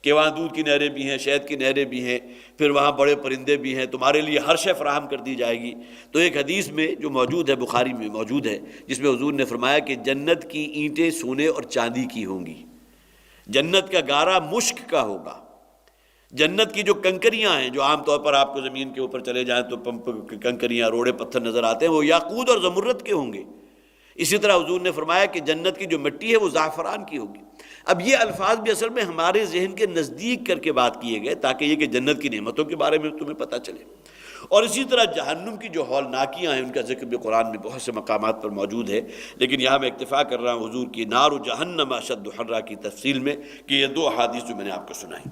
کہ وہاں دودھ کی نہریں بھی ہیں، شہد کی نہریں بھی ہیں، پھر وہاں بڑے پرندے بھی ہیں، تمہارے لیے ہر شے فراہم کر دی جائے گی۔ تو ایک حدیث میں جو موجود ہے، بخاری میں موجود ہے، جس میں حضور نے فرمایا کہ جنت کی اینٹیں سونے اور چاندی کی ہوں گی، جنت کا گارا مشک کا ہوگا، جنت کی جو کنکریاں ہیں جو عام طور پر آپ کو زمین کے اوپر چلے جائیں تو کنکریاں، روڑے پتھر نظر آتے ہیں، وہ یاقوت اور زمرد کے ہوں گے، اسی طرح حضور نے فرمایا کہ جنت کی جو مٹی ہے وہ زعفران کی ہوگی۔ اب یہ الفاظ بھی اصل میں ہمارے ذہن کے نزدیک کر کے بات کیے گئے تاکہ یہ کہ جنت کی نعمتوں کے بارے میں تمہیں پتہ چلے۔ اور اسی طرح جہنم کی جو ہولناکیاں ہیں ان کا ذکر بھی قرآن میں بہت سے مقامات پر موجود ہے، لیکن یہاں میں اکتفا کر رہا ہوں حضور کی نار جہنم اشد حرا کی تفصیل میں کہ یہ دو احادیث جو میں نے آپ کو سنائی۔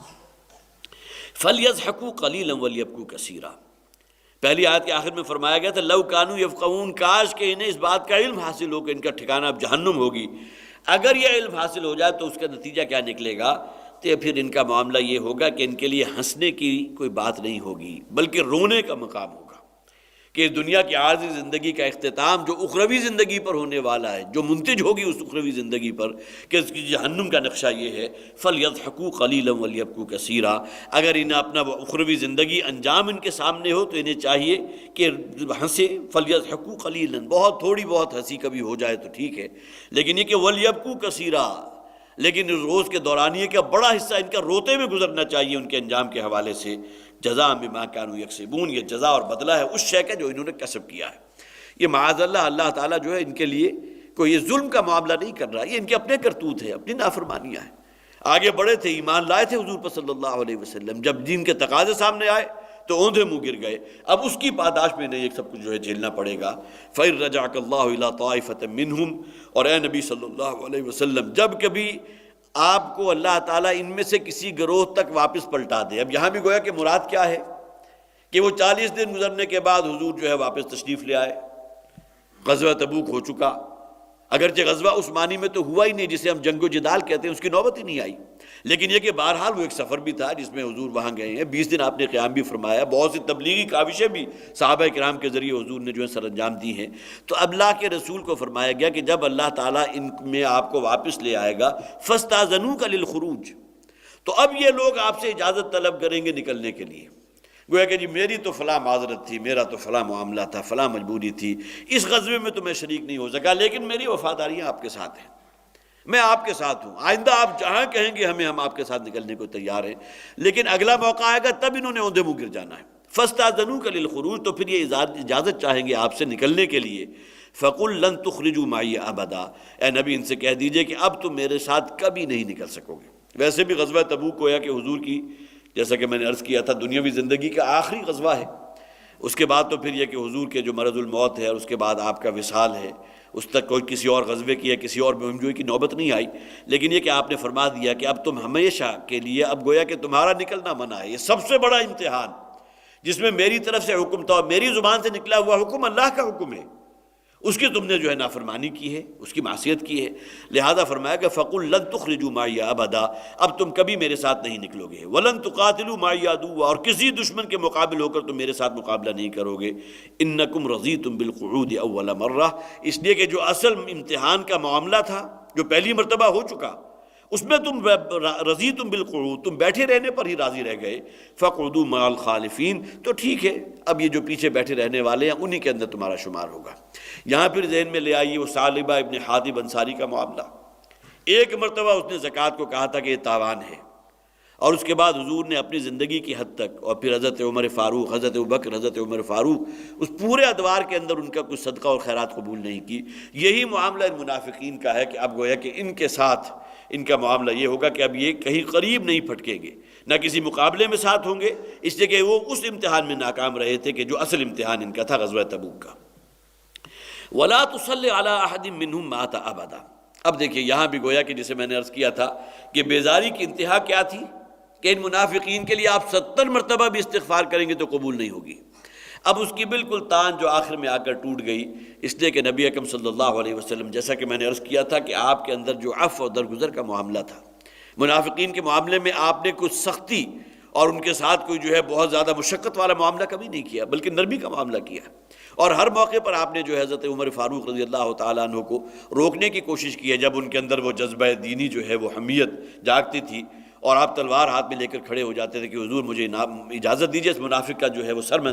فَلْيَضْحَكُوا قَلِيلًا وَلْيَبْكُوا كَثِيرًا، پہلی آیت کے آخر میں فرمایا گیا تھا لَوْ كَانُوا يَفْقَهُونَ، کاش کہ انہیں اس بات کا علم حاصل ہو کہ ان کا ٹھکانہ اب جہنم ہوگی۔ اگر یہ علم حاصل ہو جائے تو اس کا نتیجہ کیا نکلے گا؟ تو پھر ان کا معاملہ یہ ہوگا کہ ان کے لیے ہنسنے کی کوئی بات نہیں ہوگی بلکہ رونے کا مقام ہوگا، کہ دنیا کی عارضی زندگی کا اختتام جو اخروی زندگی پر ہونے والا ہے، جو منتج ہوگی اس اخروی زندگی پر، کہ اس کی جہنم کا نقشہ یہ ہے فَلْيَضْحَكُوا قَلِيلًا وَلْيَبْكُوا كَثِيرًا۔ اگر انہیں اپنا وہ اخروی زندگی انجام ان کے سامنے ہو تو انہیں چاہیے کہ ہنسے، فَلْيَضْحَكُوا قَلِيلًا، بہت تھوڑی بہت ہنسی کبھی ہو جائے تو ٹھیک ہے، لیکن یہ کہ وَلْيَبْكُوا كَثِيرًا، لیکن اس روز کے دورانیے کا بڑا حصہ ان کا روتے میں گزرنا چاہیے ان کے انجام کے حوالے سے۔ جزاء بما كانوا يكسبون، یہ جزا اور بدلہ ہے اس شے کا جو انہوں نے کسب کیا ہے۔ یہ معاذ اللہ اللہ تعالیٰ جو ہے ان کے لیے کوئی یہ ظلم کا معاملہ نہیں کر رہا، یہ ان کے اپنے کرتوت ہے، اپنی نافرمانیاں ہیں۔ آگے بڑھے تھے، ایمان لائے تھے حضور پر صلی اللہ علیہ وسلم، جب دین کے تقاضے سامنے آئے تو اوندھے منہ گر گئے، اب اس کی پاداش میں انہیں یہ سب کچھ جو ہے جھیلنا پڑے گا۔ فَإِن رَجَعَكَ اللَّهُ إِلَىٰ طَائِفَةٍ مِّنْهُمْ، اور اے نبی صلی اللہ علیہ وسلم جب کبھی آپ کو اللہ تعالیٰ ان میں سے کسی گروہ تک واپس پلٹا دے، اب یہاں بھی گویا کہ مراد کیا ہے کہ وہ 40 دن گزرنے کے بعد حضور جو ہے واپس تشریف لے آئے، غزوہ تبوک ہو چکا، اگرچہ غزوہ اس معنی میں تو ہوا ہی نہیں جسے ہم جنگ و جدال کہتے ہیں، اس کی نوبت ہی نہیں آئی، لیکن یہ کہ بہرحال وہ ایک سفر بھی تھا جس میں حضور وہاں گئے ہیں، 20 دن آپ نے قیام بھی فرمایا، بہت سی تبلیغی کاوشیں بھی صحابہ کرام کے ذریعے حضور نے جو ہے سر انجام دی ہیں۔ تو اللہ کے رسول کو فرمایا گیا کہ جب اللہ تعالیٰ ان میں آپ کو واپس لے آئے گا فَاسْتَأْذَنُوكَ لِلْخُرُوجِ، تو اب یہ لوگ آپ سے اجازت طلب کریں گے نکلنے کے لیے، گویا کہ جی میری تو فلاں معذرت تھی، میرا تو فلاں معاملہ تھا، فلاں مجبوری تھی، اس غزوے میں تو میں شریک نہیں ہو سکا، لیکن میری وفاداریاں آپ کے ساتھ ہیں، میں آپ کے ساتھ ہوں، آئندہ آپ جہاں کہیں گے ہم آپ کے ساتھ نکلنے کو تیار ہیں، لیکن اگلا موقع آئے گا تب انہوں نے اوندھے منہ گر جانا ہے۔ فَاسْتَأْذَنُوكَ لِلْخُرُوجِ، تو پھر یہ اجازت چاہیں گے آپ سے نکلنے کے لیے۔ فَقُلْ لَن تُخْرِجُوا مَعِيَ أَبَدًا، اے نبی ان سے کہہ دیجئے کہ اب تم میرے ساتھ کبھی نہیں نکل سکو گے۔ ویسے بھی غزوہ تبوک گویا کہ حضور کی، جیسا کہ میں نے عرض کیا تھا، دنیاوی زندگی کا آخری غزوہ ہے، اس کے بعد تو پھر یہ کہ حضور کے جو مرض الموت ہے اور اس کے بعد آپ کا وصال ہے، اس تک کوئی کسی اور غزوے کی یا کسی اور مہم جوئی کی نوبت نہیں آئی، لیکن یہ کہ آپ نے فرما دیا کہ اب تم ہمیشہ کے لیے، اب گویا کہ تمہارا نکلنا منع ہے۔ یہ سب سے بڑا امتحان جس میں میری طرف سے حکم تھا، میری زبان سے نکلا ہوا حکم اللہ کا حکم ہے، اس کی تم نے جو ہے نافرمانی کی ہے، اس کی معصیت کی ہے، لہذا فرمایا کہ فَقُلْ لَن تُخْرِجُوا مَعِيَ أَبَدًا، اب تم کبھی میرے ساتھ نہیں نکلو گے، وَلَن تُقَاتِلُوا مَعِيَ عَدُوًّا، اور کسی دشمن کے مقابل ہو کر تم میرے ساتھ مقابلہ نہیں کرو گے، إِنَّكُمْ رَضِيتُمْ بِالْقُعُودِ أَوَّلَ مَرَّةٍ، اس لیے کہ جو اصل امتحان کا معاملہ تھا جو پہلی مرتبہ ہو چکا، اس میں تم رضیتم بالقعود، تم بیٹھے رہنے پر ہی راضی رہ گئے، فَقْعُدُوا مَعَ الْخَالِفِينَ، تو ٹھیک ہے اب یہ جو پیچھے بیٹھے رہنے والے ہیں انہی کے اندر تمہارا شمار ہوگا۔ یہاں پھر ذہن میں لے آئیے وہ ثعلبہ ابن حاطب انصاری کا معاملہ، ایک مرتبہ اس نے زکوٰۃ کو کہا تھا کہ یہ تاوان ہے، اور اس کے بعد حضور نے اپنی زندگی کی حد تک، اور پھر حضرت عمر فاروق، حضرت ابوبکر، حضرت عمر فاروق، اس پورے ادوار کے اندر ان کا کوئی صدقہ اور خیرات قبول نہیں کی۔ یہی معاملہ ان منافقین کا ہے کہ اب گویا کہ ان کے ساتھ ان کا معاملہ یہ ہوگا کہ اب یہ کہیں قریب نہیں پھٹکیں گے، نہ کسی مقابلے میں ساتھ ہوں گے، اس لیے کہ وہ اس امتحان میں ناکام رہے تھے کہ جو اصل امتحان ان کا تھا غزوہ تبوک کا۔ وَلَا تُصَلِّ عَلَىٰ أَحَدٍ مِّنْهُمْ مَاتَ أَبَدًا، اب دیکھیے یہاں بھی گویا کہ جسے میں نے عرض کیا تھا کہ بیزاری کی انتہا کیا تھی کہ ان منافقین کے لیے آپ 70 مرتبہ بھی استغفار کریں گے تو قبول نہیں ہوگی۔ اب اس کی بالکل تان جو آخر میں آ کر ٹوٹ گئی، اس لیے کہ نبی اکرم صلی اللہ علیہ وسلم، جیسا کہ میں نے عرض کیا تھا کہ آپ کے اندر جو عفو اور درگزر کا معاملہ تھا، منافقین کے معاملے میں آپ نے کچھ سختی اور ان کے ساتھ کوئی جو ہے بہت زیادہ مشقت والا معاملہ کبھی نہیں کیا، بلکہ نرمی کا معاملہ کیا، اور ہر موقع پر آپ نے جو ہے حضرت عمر فاروق رضی اللہ تعالیٰ عنہ کو روکنے کی کوشش کی ہے جب ان کے اندر وہ جذبہ دینی جو ہے وہ حمیت جاگتی تھی، اور آپ تلوار ہاتھ میں لے کر کھڑے ہو جاتے تھے کہ حضور مجھے اجازت دیجیے اس منافق کا جو ہے وہ سر میں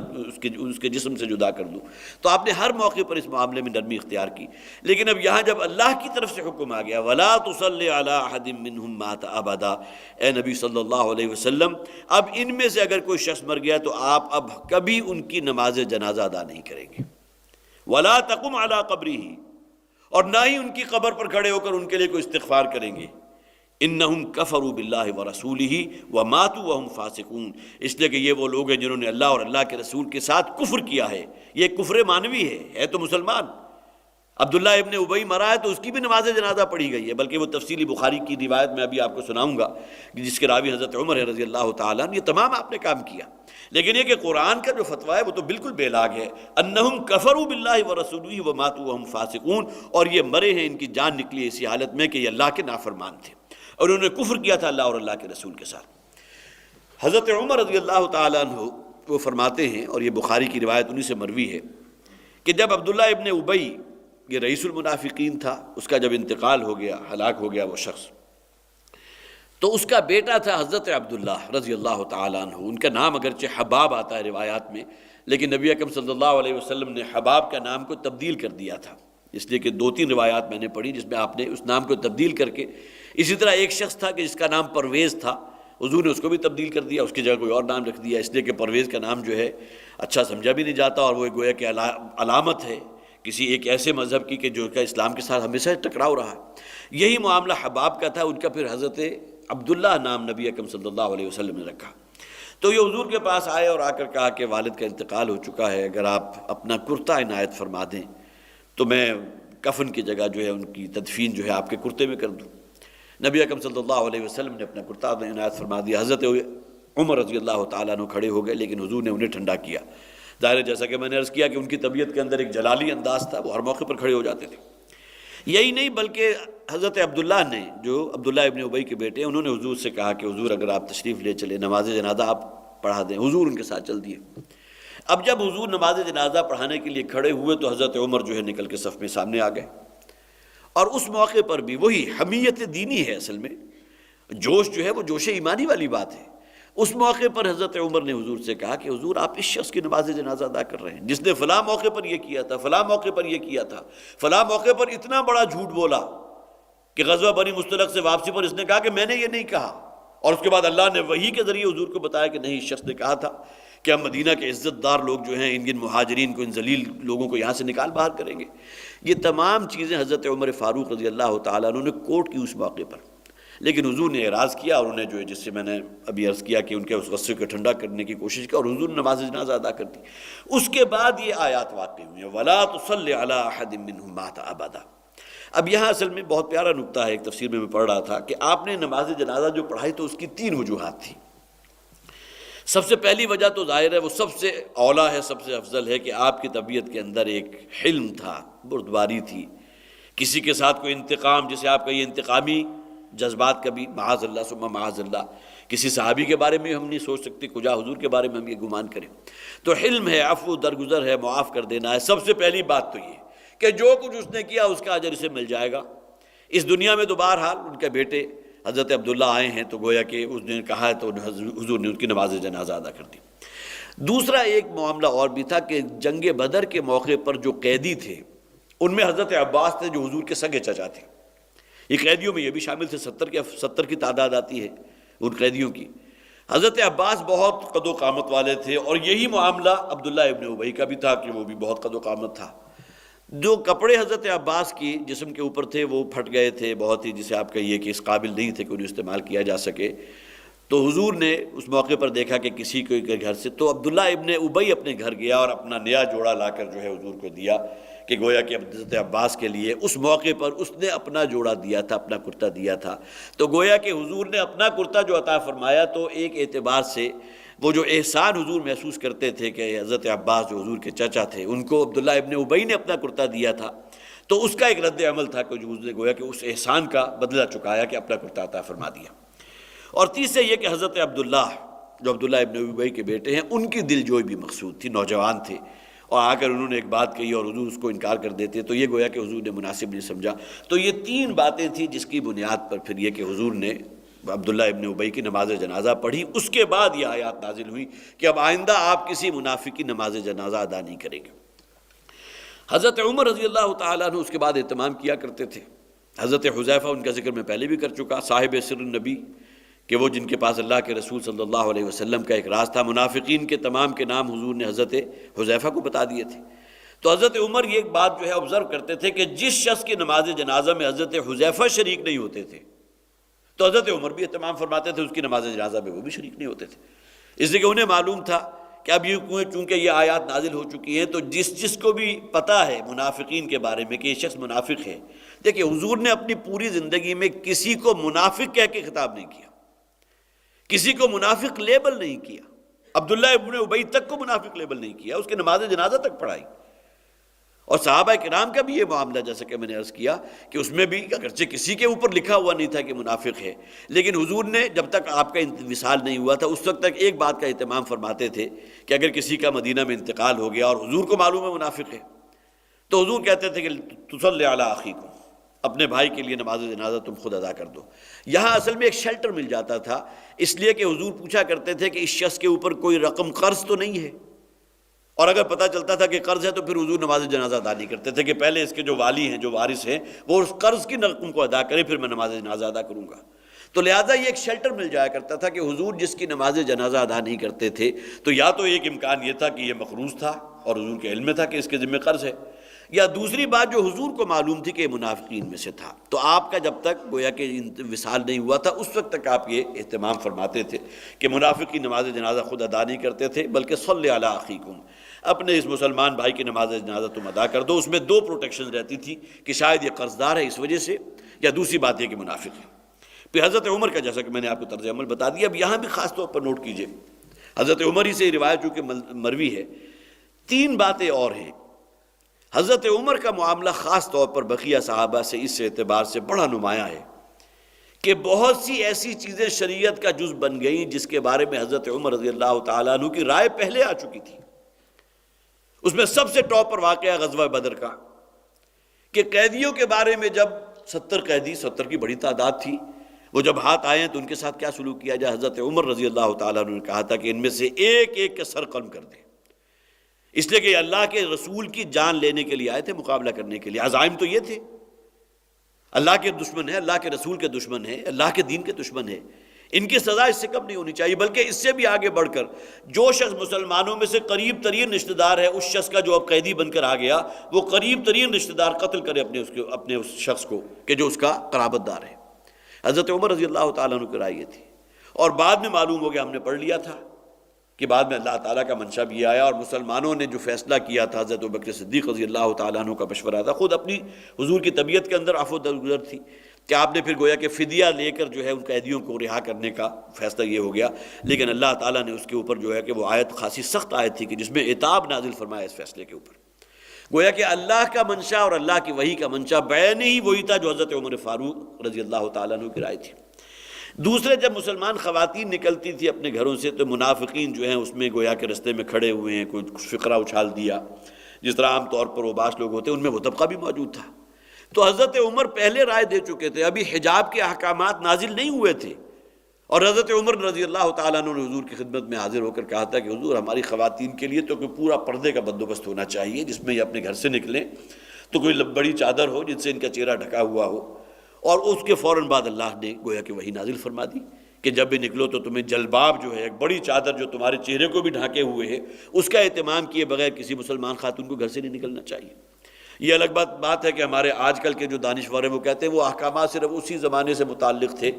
اس کے جسم سے جدا کر دوں۔ تو آپ نے ہر موقع پر اس معاملے میں نرمی اختیار کی، لیکن اب یہاں جب اللہ کی طرف سے حکم آ گیا وَلَا تُصَلِّ عَلَىٰ أَحَدٍ مِّنْهُمْ مَاتَ أَبَدًا، اے نبی صلی اللہ علیہ وسلم اب ان میں سے اگر کوئی شخص مر گیا تو آپ اب کبھی ان کی نماز جنازہ ادا نہیں کریں گے۔ وَلَا تَقُمْ عَلَىٰ قَبْرِهِ، اور نہ ہی ان کی قبر پر کھڑے ہو کر ان کے لیے کوئی استغفار کریں گے۔ انہم کفروا باللہ ورسولہ وماتوا وہم فاسقون، اس لیے کہ یہ وہ لوگ ہیں جنہوں نے اللہ اور اللہ کے رسول کے ساتھ کفر کیا ہے۔ یہ کفر معنوی ہے تو مسلمان۔ عبداللہ ابن ابی مرا ہے تو اس کی بھی نماز جنازہ پڑھی گئی ہے، بلکہ وہ تفصیلی بخاری کی روایت میں ابھی آپ کو سناؤں گا جس کے راوی حضرت عمر ہے رضی اللہ تعالیٰ عنہ۔ یہ تمام آپ نے کام کیا، لیکن یہ کہ قرآن کا جو فتویٰ ہے وہ تو بالکل بے لاگ ہے۔ انہم کفروا باللہ ورسولہ وماتوا وہم فاسقون، اور یہ مرے ہیں، ان کی جان نکلی اسی حالت میں کہ یہ اللہ کے نافرمان تھے اور انہوں نے کفر کیا تھا اللہ اور اللہ کے رسول کے ساتھ۔ حضرت عمر رضی اللہ تعالیٰ عنہ وہ فرماتے ہیں، اور یہ بخاری کی روایت انہی سے مروی ہے، کہ جب عبداللہ ابن ابی، یہ رئیس المنافقین تھا، اس کا جب انتقال ہو گیا، ہلاک ہو گیا وہ شخص، تو اس کا بیٹا تھا حضرت عبداللہ رضی اللہ تعالیٰ عنہ۔ ان کا نام اگرچہ حباب آتا ہے روایات میں، لیکن نبی اکرم صلی اللہ علیہ وسلم نے حباب کا نام کو تبدیل کر دیا تھا، اس لیے کہ 2-3 روایات میں نے پڑھی جس میں آپ نے اس نام کو تبدیل کر کے، اسی طرح ایک شخص تھا کہ جس کا نام پرویز تھا، حضور نے اس کو بھی تبدیل کر دیا، اس کی جگہ کوئی اور نام رکھ دیا، اس لیے کہ پرویز کا نام جو ہے اچھا سمجھا بھی نہیں جاتا، اور وہ گویا کہ علامت ہے کسی ایک ایسے مذہب کی کہ جو کا اسلام کے ساتھ ہمیشہ ٹکراؤ رہا ہے۔ یہی معاملہ حباب کا تھا، ان کا پھر حضرت عبداللہ نام نبی اکرم صلی اللہ علیہ وسلم نے رکھا۔ تو یہ حضور کے پاس آئے اور آ کر کہا کہ والد کا انتقال ہو چکا ہے، اگر آپ اپنا کرتا عنایت فرما دیں تو میں کفن کی جگہ جو ہے ان کی تدفین جو ہے آپ کے کرتے میں کر دوں۔ نبی اکرم صلی اللہ علیہ وسلم نے اپنا کرتا عنایت فرما دیا۔ حضرت عمر رضی اللہ تعالیٰ عنہ کھڑے ہو گئے، لیکن حضور نے انہیں ٹھنڈا کیا۔ ظاہر ہے جیسا کہ میں نے عرض کیا کہ ان کی طبیعت کے اندر ایک جلالی انداز تھا، وہ ہر موقع پر کھڑے ہو جاتے تھے۔ یہی نہیں بلکہ حضرت عبداللہ نے، جو عبداللہ ابن ابی کے بیٹے ہیں، انہوں نے حضور سے کہا کہ حضور اگر آپ تشریف لے چلے، نماز جنازہ آپ پڑھا دیں۔ حضور ان کے ساتھ چل دیے۔ اب جب حضور نماز جنازہ پڑھانے کے لیے کھڑے ہوئے تو حضرت عمر جو ہے نکل کے صف میں سامنے آ گئے، اور اس موقع پر بھی وہی حمیت دینی ہے، اصل میں جوش جو ہے وہ جوش ایمانی والی بات ہے۔ اس موقع پر حضرت عمر نے حضور سے کہا کہ حضور آپ اس شخص کی نماز جنازہ ادا کر رہے ہیں جس نے فلاں موقع پر یہ کیا تھا، فلاں موقع پر یہ کیا تھا، فلاں موقع پر اتنا بڑا جھوٹ بولا کہ غزوہ بنی مستلق سے واپسی پر اس نے کہا کہ میں نے یہ نہیں کہا، اور اس کے بعد اللہ نے وحی کے ذریعے حضور کو بتایا کہ نہیں، اس شخص نے کہا تھا کہ ہم مدینہ کے عزت دار لوگ جو ہیں ان مہاجرین کو، ان ذلیل لوگوں کو یہاں سے نکال باہر کریں گے۔ یہ تمام چیزیں حضرت عمر فاروق رضی اللہ تعالیٰ عنہ نے کوٹ کی اس موقع پر، لیکن حضور نے اعراض کیا، اور انہیں جو ہے جس سے میں نے ابھی عرض کیا کہ ان کے اس غصے کو ٹھنڈا کرنے کی کوشش کی، اور حضور نے نماز جنازہ ادا کر دی۔ اس کے بعد یہ آیات واقع ہوئی ہیں، وَلَا تُصَلِّ عَلَىٰ أَحَدٍ مِّنْهُمْ مَاتَ أَبَدًا۔ اب یہاں اصل میں بہت پیارا نکتہ ہے، ایک تفسیر میں پڑھ رہا تھا کہ آپ نے نماز جنازہ جو پڑھائی تو اس کی 3 وجوہات تھیں۔ سب سے پہلی وجہ تو ظاہر ہے وہ سب سے اولا ہے، سب سے افضل ہے کہ آپ کی طبیعت کے اندر ایک حلم تھا، بردباری تھی، کسی کے ساتھ کوئی انتقام، جسے آپ کہیے انتقامی جذبات کا بھی معاذ اللہ ثم معاذ اللہ، کسی صحابی کے بارے میں ہم نہیں سوچ سکتے، کجا حضور کے بارے میں ہم یہ گمان کریں۔ تو حلم ہے، عفو درگزر ہے، معاف کر دینا ہے۔ سب سے پہلی بات تو یہ کہ جو کچھ اس نے کیا اس کا اجر اسے مل جائے گا اس دنیا میں۔ تو بہرحال ان کے بیٹے حضرت عبداللہ آئے ہیں تو گویا کہ اس نے کہا ہے تو حضور نے ان کی نماز جنازہ ادا کر دی۔ دوسرا ایک معاملہ اور بھی تھا کہ جنگ بدر کے موقع پر جو قیدی تھے ان میں حضرت عباس تھے جو حضور کے سگے چچا تھے۔ یہ قیدیوں میں یہ بھی شامل تھے، 70 کی تعداد آتی ہے ان قیدیوں کی۔ حضرت عباس بہت قد و قامت والے تھے، اور یہی معاملہ عبداللہ ابن ابی کا بھی تھا کہ وہ بھی بہت قد و قامت تھا۔ جو کپڑے حضرت عباس کی جسم کے اوپر تھے وہ پھٹ گئے تھے بہت ہی، جسے آپ کہیے کہ اس قابل نہیں تھے کہ انہیں استعمال کیا جا سکے۔ تو حضور نے اس موقع پر دیکھا کہ کسی کے گھر سے، تو عبداللہ ابن ابی اپنے گھر گیا اور اپنا نیا جوڑا لا کر جو ہے حضور کو دیا، کہ گویا کہ حضرت عباس کے لیے اس موقع پر اس نے اپنا جوڑا دیا تھا، اپنا کرتا دیا تھا۔ تو گویا کہ حضور نے اپنا کرتا جو عطا فرمایا، تو ایک اعتبار سے وہ جو احسان حضور محسوس کرتے تھے کہ حضرت عباس جو حضور کے چچا تھے ان کو عبداللہ ابن ابی نے اپنا کرتا دیا تھا، تو اس کا ایک رد عمل تھا کہ حضور نے گویا کہ اس احسان کا بدلہ چکایا کہ اپنا کرتا عطا فرما دیا۔ اور تیسرے یہ کہ حضرت عبداللہ جو عبداللہ ابن ابی کے بیٹے ہیں ان کی دل جوئی بھی مقصود تھی، نوجوان تھے، اور آ کر انہوں نے ایک بات کہی اور حضور اس کو انکار کر دیتے، تو یہ گویا کہ حضور نے مناسب نہیں سمجھا۔ تو یہ 3 باتیں تھیں جس کی بنیاد پر پھر یہ کہ حضور نے عبداللہ ابن ابی کی نماز جنازہ پڑھی۔ اس کے بعد یہ آیات نازل ہوئی کہ اب آئندہ آپ کسی منافق کی نماز جنازہ ادا نہیں کریں گے۔ حضرت عمر رضی اللہ تعالیٰ عنہ اس کے بعد اہتمام کیا کرتے تھے۔ حضرت حذیفہ، ان کا ذکر میں پہلے بھی کر چکا، صاحب سر النبی، کہ وہ جن کے پاس اللہ کے رسول صلی اللہ علیہ وسلم کا ایک راز تھا۔ منافقین کے تمام کے نام حضور نے حضرت حذیفہ کو بتا دیے تھے۔ تو حضرت عمر یہ ایک بات جو ہے آبزرو کرتے تھے کہ جس شخص کی نماز جنازہ میں حضرت حذیفہ شریک نہیں ہوتے تھے تو حضرت عمر بھی اہتمام فرماتے تھے اس کی نماز جنازہ میں وہ بھی شریک نہیں ہوتے تھے، اس لیے کہ انہیں معلوم تھا کہ اب یہ چونکہ یہ آیات نازل ہو چکی ہیں تو جس کو بھی پتہ ہے منافقین کے بارے میں کہ یہ شخص منافق ہے، دیکھیں حضور نے اپنی پوری زندگی میں کسی کو منافق کہہ کے خطاب نہیں کیا، کسی کو منافق لیبل نہیں کیا، عبداللہ ابن ابی تک کو منافق لیبل نہیں کیا، اس کے نماز جنازہ تک پڑھائی۔ اور صحابہ کرام کا بھی یہ معاملہ جیسا کہ میں نے عرض کیا کہ اس میں بھی اگرچہ کسی کے اوپر لکھا ہوا نہیں تھا کہ منافق ہے، لیکن حضور نے جب تک آپ کا وصال نہیں ہوا تھا اس وقت تک ایک بات کا اہتمام فرماتے تھے کہ اگر کسی کا مدینہ میں انتقال ہو گیا اور حضور کو معلوم ہے منافق ہے تو حضور کہتے تھے کہ تصلی علی اخیکم، اپنے بھائی کے لیے نماز جنازہ تم خود ادا کر دو۔ یہاں اصل میں ایک شیلٹر مل جاتا تھا، اس لیے کہ حضور پوچھا کرتے تھے کہ اس شخص کے اوپر کوئی رقم قرض تو نہیں ہے، اور اگر پتہ چلتا تھا کہ قرض ہے تو پھر حضور نماز جنازہ ادا نہیں کرتے تھے کہ پہلے اس کے جو والی ہیں جو وارث ہیں وہ اس قرض کی رقم کو ادا کرے پھر میں نماز جنازہ ادا کروں گا۔ تو لہٰذا یہ ایک شیلٹر مل جایا کرتا تھا کہ حضور جس کی نماز جنازہ ادا نہیں کرتے تھے تو یا تو ایک امکان یہ تھا کہ یہ مقروض تھا اور حضور کے علم میں تھا کہ اس کے ذمہ قرض ہے، یا دوسری بات جو حضور کو معلوم تھی کہ یہ منافقین میں سے تھا۔ تو آپ کا جب تک گویا کہ وصال نہیں ہوا تھا اس وقت تک آپ یہ اہتمام فرماتے تھے کہ منافق کی نماز جنازہ خود ادا نہیں کرتے تھے بلکہ صلی علی اخیکم، اپنے اس مسلمان بھائی کی نماز جنازہ تم ادا کر دو۔ اس میں دو پروٹیکشن رہتی تھی کہ شاید یہ قرض دار ہے اس وجہ سے، یا دوسری بات یہ کہ منافق ہے۔ پھر حضرت عمر کا جیسا کہ میں نے آپ کو طرز عمل بتا دیا، اب یہاں بھی خاص طور پر نوٹ کیجئے، حضرت عمر ہی سے روایت چونکہ مروی ہے، تین باتیں اور ہیں۔ حضرت عمر کا معاملہ خاص طور پر بقیہ صحابہ سے اس اعتبار سے بڑا نمایاں ہے کہ بہت سی ایسی چیزیں شریعت کا جز بن گئیں جس کے بارے میں حضرت عمر رضی اللہ تعالیٰ عنہ کی رائے پہلے آ چکی تھی۔ اس میں سب سے ٹاپ پر واقعہ غزوہ بدر کا کہ قیدیوں کے بارے میں جب 70 قیدی، 70 کی بڑی تعداد تھی، وہ جب ہاتھ آئے تو ان کے ساتھ کیا سلوک کیا جائے، حضرت عمر رضی اللہ تعالیٰ عنہ نے کہا تھا کہ ان میں سے ایک ایک کا سر قلم کر دیں، اس لیے کہ اللہ کے رسول کی جان لینے کے لیے آئے تھے، مقابلہ کرنے کے لیے۔ عزائم تو یہ تھے، اللہ کے دشمن ہے، اللہ کے رسول کے دشمن ہے، اللہ کے دین کے دشمن ہے، ان کی سزا اس سے کم نہیں ہونی چاہیے، بلکہ اس سے بھی آگے بڑھ کر جو شخص مسلمانوں میں سے قریب ترین رشتہ دار ہے اس شخص کا جو اب قیدی بن کر آ گیا وہ قریب ترین رشتہ دار قتل کرے اپنے اس شخص کو کہ جو اس کا قرابت دار ہے۔ حضرت عمر رضی اللہ تعالیٰ عنہ کی رائے یہ تھی، اور بعد میں معلوم ہو گیا، ہم نے پڑھ لیا تھا کہ بعد میں اللہ تعالیٰ کا منشا بھی آیا اور مسلمانوں نے جو فیصلہ کیا تھا، حضرت ابوبکر صدیق رضی اللہ تعالیٰ عنہ کا مشورہ تھا، خود اپنی حضور کی طبیعت کے اندر عفو درگزر تھی کہ آپ نے پھر گویا کہ فدیہ لے کر جو ہے ان قیدیوں کو رہا کرنے کا فیصلہ یہ ہو گیا، لیکن اللہ تعالیٰ نے اس کے اوپر جو ہے کہ وہ آیت خاصی سخت آیت تھی کہ جس میں عتاب نازل فرمایا اس فیصلے کے اوپر۔ گویا کہ اللہ کا منشا اور اللہ کی وحی کا منشا بین ہی وہی تھا جو حضرت عمر فاروق رضی اللہ تعالیٰ عنہ کی رائے تھی۔ دوسرے، جب مسلمان خواتین نکلتی تھی اپنے گھروں سے تو منافقین جو ہیں اس میں گویا کہ رستے میں کھڑے ہوئے ہیں، کوئی فقرہ اچھال دیا، جس طرح عام طور پر وہ باش لوگ ہوتے ہیں، ان میں وہ طبقہ بھی موجود تھا۔ تو حضرت عمر پہلے رائے دے چکے تھے، ابھی حجاب کے احکامات نازل نہیں ہوئے تھے، اور حضرت عمر رضی اللہ تعالیٰ عنہ نے حضور کی خدمت میں حاضر ہو کر کہا تھا کہ حضور ہماری خواتین کے لیے تو کوئی پورا پردے کا بندوبست ہونا چاہیے جس میں یہ اپنے گھر سے نکلیں تو کوئی بڑی چادر ہو جن سے ان کا چہرہ ڈھکا ہوا ہو، اور اس کے فوراً بعد اللہ نے گویا کہ وہی نازل فرما دی کہ جب بھی نکلو تو تمہیں جلباب جو ہے، ایک بڑی چادر جو تمہارے چہرے کو بھی ڈھانکے ہوئے ہے، اس کا اہتمام کیے بغیر کسی مسلمان خاتون کو گھر سے نہیں نکلنا چاہیے۔ یہ الگ بات ہے کہ ہمارے آج کل کے جو دانشور ہیں وہ کہتے ہیں وہ احکامات صرف اسی زمانے سے متعلق تھے۔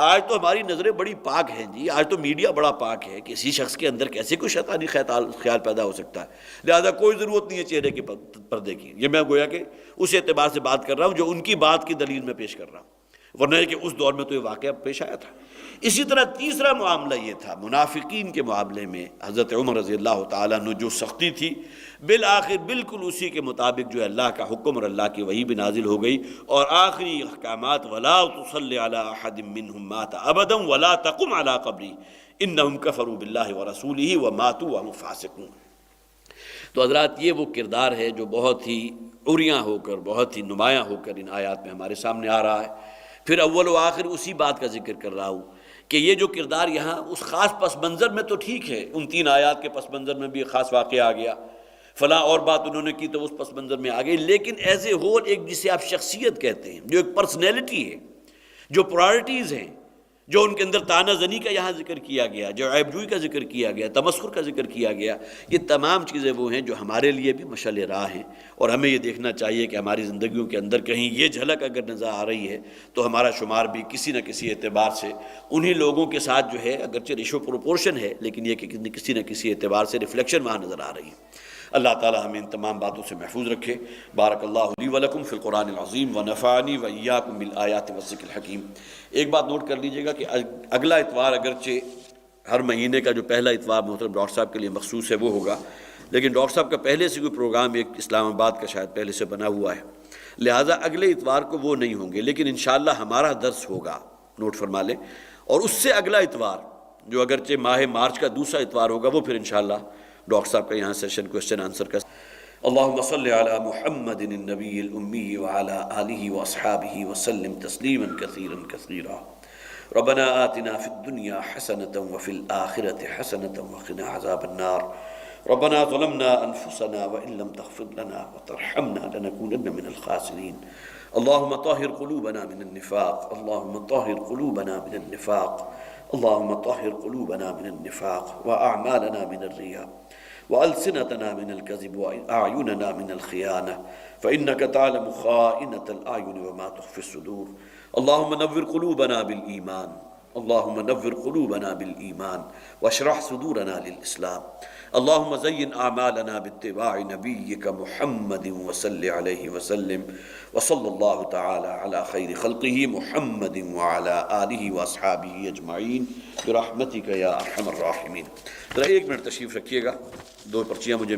آج تو ہماری نظریں بڑی پاک ہیں جی، آج تو میڈیا بڑا پاک ہے، کسی شخص کے اندر کیسے کوئی شیطانی خیال پیدا ہو سکتا ہے، لہذا کوئی ضرورت نہیں ہے چہرے کے پردے کی۔ یہ میں گویا کہ اس اعتبار سے بات کر رہا ہوں جو ان کی بات کی دلیل میں پیش کر رہا ہوں، ورنہ کہ اس دور میں تو یہ واقعہ پیش آیا تھا۔ اسی طرح تیسرا معاملہ یہ تھا منافقین کے معاملے میں حضرت عمر رضی اللہ تعالیٰ عنہ جو سختی تھی، بالآخر بالکل اسی کے مطابق جو اللہ کا حکم اور اللہ کی وحی بھی نازل ہو گئی، اور آخری احکامات وَلَا تُصَلِّ عَلَىٰ أَحَدٍ مِّنْهُمْ مَاتَ أَبَدًا وَلَا تَقُمْ عَلَىٰ قَبْرِهِ إِنَّهُمْ كَفَرُوا بِاللَّهِ وَرَسُولِهِ وَمَاتُوا وَهُمْ فَاسِقُونَ۔ تو حضرات یہ وہ کردار ہے جو بہت ہی عریاں ہو کر، بہت ہی نمایاں ہو کر ان آیات میں ہمارے سامنے آ رہا ہے۔ پھر اول و آخر اسی بات کا ذکر کر رہا ہوں کہ یہ جو کردار یہاں اس خاص پس منظر میں تو ٹھیک ہے، ان 3 آیات کے پس منظر میں بھی ایک خاص واقعہ آ گیا، فلاں اور بات انہوں نے کی تو اس پس منظر میں آ گئی، لیکن ایز اے ہول ایک جسے آپ شخصیت کہتے ہیں، جو ایک پرسنالٹی ہے، جو پرائرٹیز ہیں، جو ان کے اندر طعنہ زنی کا یہاں ذکر کیا گیا، جو عیب جوئی کا ذکر کیا گیا، تمسخر کا ذکر کیا گیا، یہ تمام چیزیں وہ ہیں جو ہمارے لیے بھی مشعل راہ ہیں، اور ہمیں یہ دیکھنا چاہیے کہ ہماری زندگیوں کے اندر کہیں یہ جھلک اگر نظر آ رہی ہے تو ہمارا شمار بھی کسی نہ کسی اعتبار سے انہی لوگوں کے ساتھ جو ہے، اگرچہ ریشو پروپورشن ہے لیکن یہ کہ کسی نہ کسی اعتبار سے ریفلیکشن وہاں نظر آ رہی ہے۔ اللہ تعالی ہمیں ان تمام باتوں سے محفوظ رکھے۔ بارک اللہ لی ولکم فی القرآن العظیم ونفعنی وایاکم بالآیات والذکر الحکیم۔ ایک بات نوٹ کر لیجئے گا کہ اگلا اتوار اگرچہ ہر مہینے کا جو پہلا اتوار محترم ڈاکٹر صاحب کے لیے مخصوص ہے وہ ہوگا، لیکن ڈاکٹر صاحب کا پہلے سے کوئی پروگرام ایک اسلام آباد کا شاید پہلے سے بنا ہوا ہے، لہٰذا اگلے اتوار کو وہ نہیں ہوں گے، لیکن انشاءاللہ ہمارا درس ہوگا، نوٹ فرما لیں۔ اور اس سے اگلا اتوار جو اگرچہ ماہ مارچ کا دوسرا اتوار ہوگا وہ پھر انشاءاللہ ڈاکٹر صاحب کا یہاں سیشن کوسچن آنسر کا۔ اللہم صلی علی محمد النبی الامی وعلی آلہ واصحابہ وسلم تسلیما کثیرا کثیرا۔ ربنا آتنا فی الدنیا حسنة وفی الآخرة حسنة وقنا عذاب النار۔ ربنا ظلمنا انفسنا وان لم تغفر لنا وترحمنا لنكونن من الخاسرین۔ اللہم طہر قلوبنا من النفاق، اللہم طہر قلوبنا من النفاق، اللہم طہر قلوبنا من النفاق واعمالنا من الرياء وألسنتنا من الكذب وأعيننا من الخيانة فإنك تعلم خائنة الأعين وما تخفي الصدور۔ اللهم نور قلوبنا بالإيمان، اللهم نور قلوبنا بالإيمان واشرح صدورنا للإسلام۔ اللهم زين أعمالنا باتباع نبيك محمد وصل عليه وسلم، وصلى الله تعالى على خير خلقه محمد وعلى آله وأصحابه أجمعين برحمتك يا أرحم الراحمين۔ ذرا ایک منٹ تشریف رکھیے گا، دو پرچیاں مجھے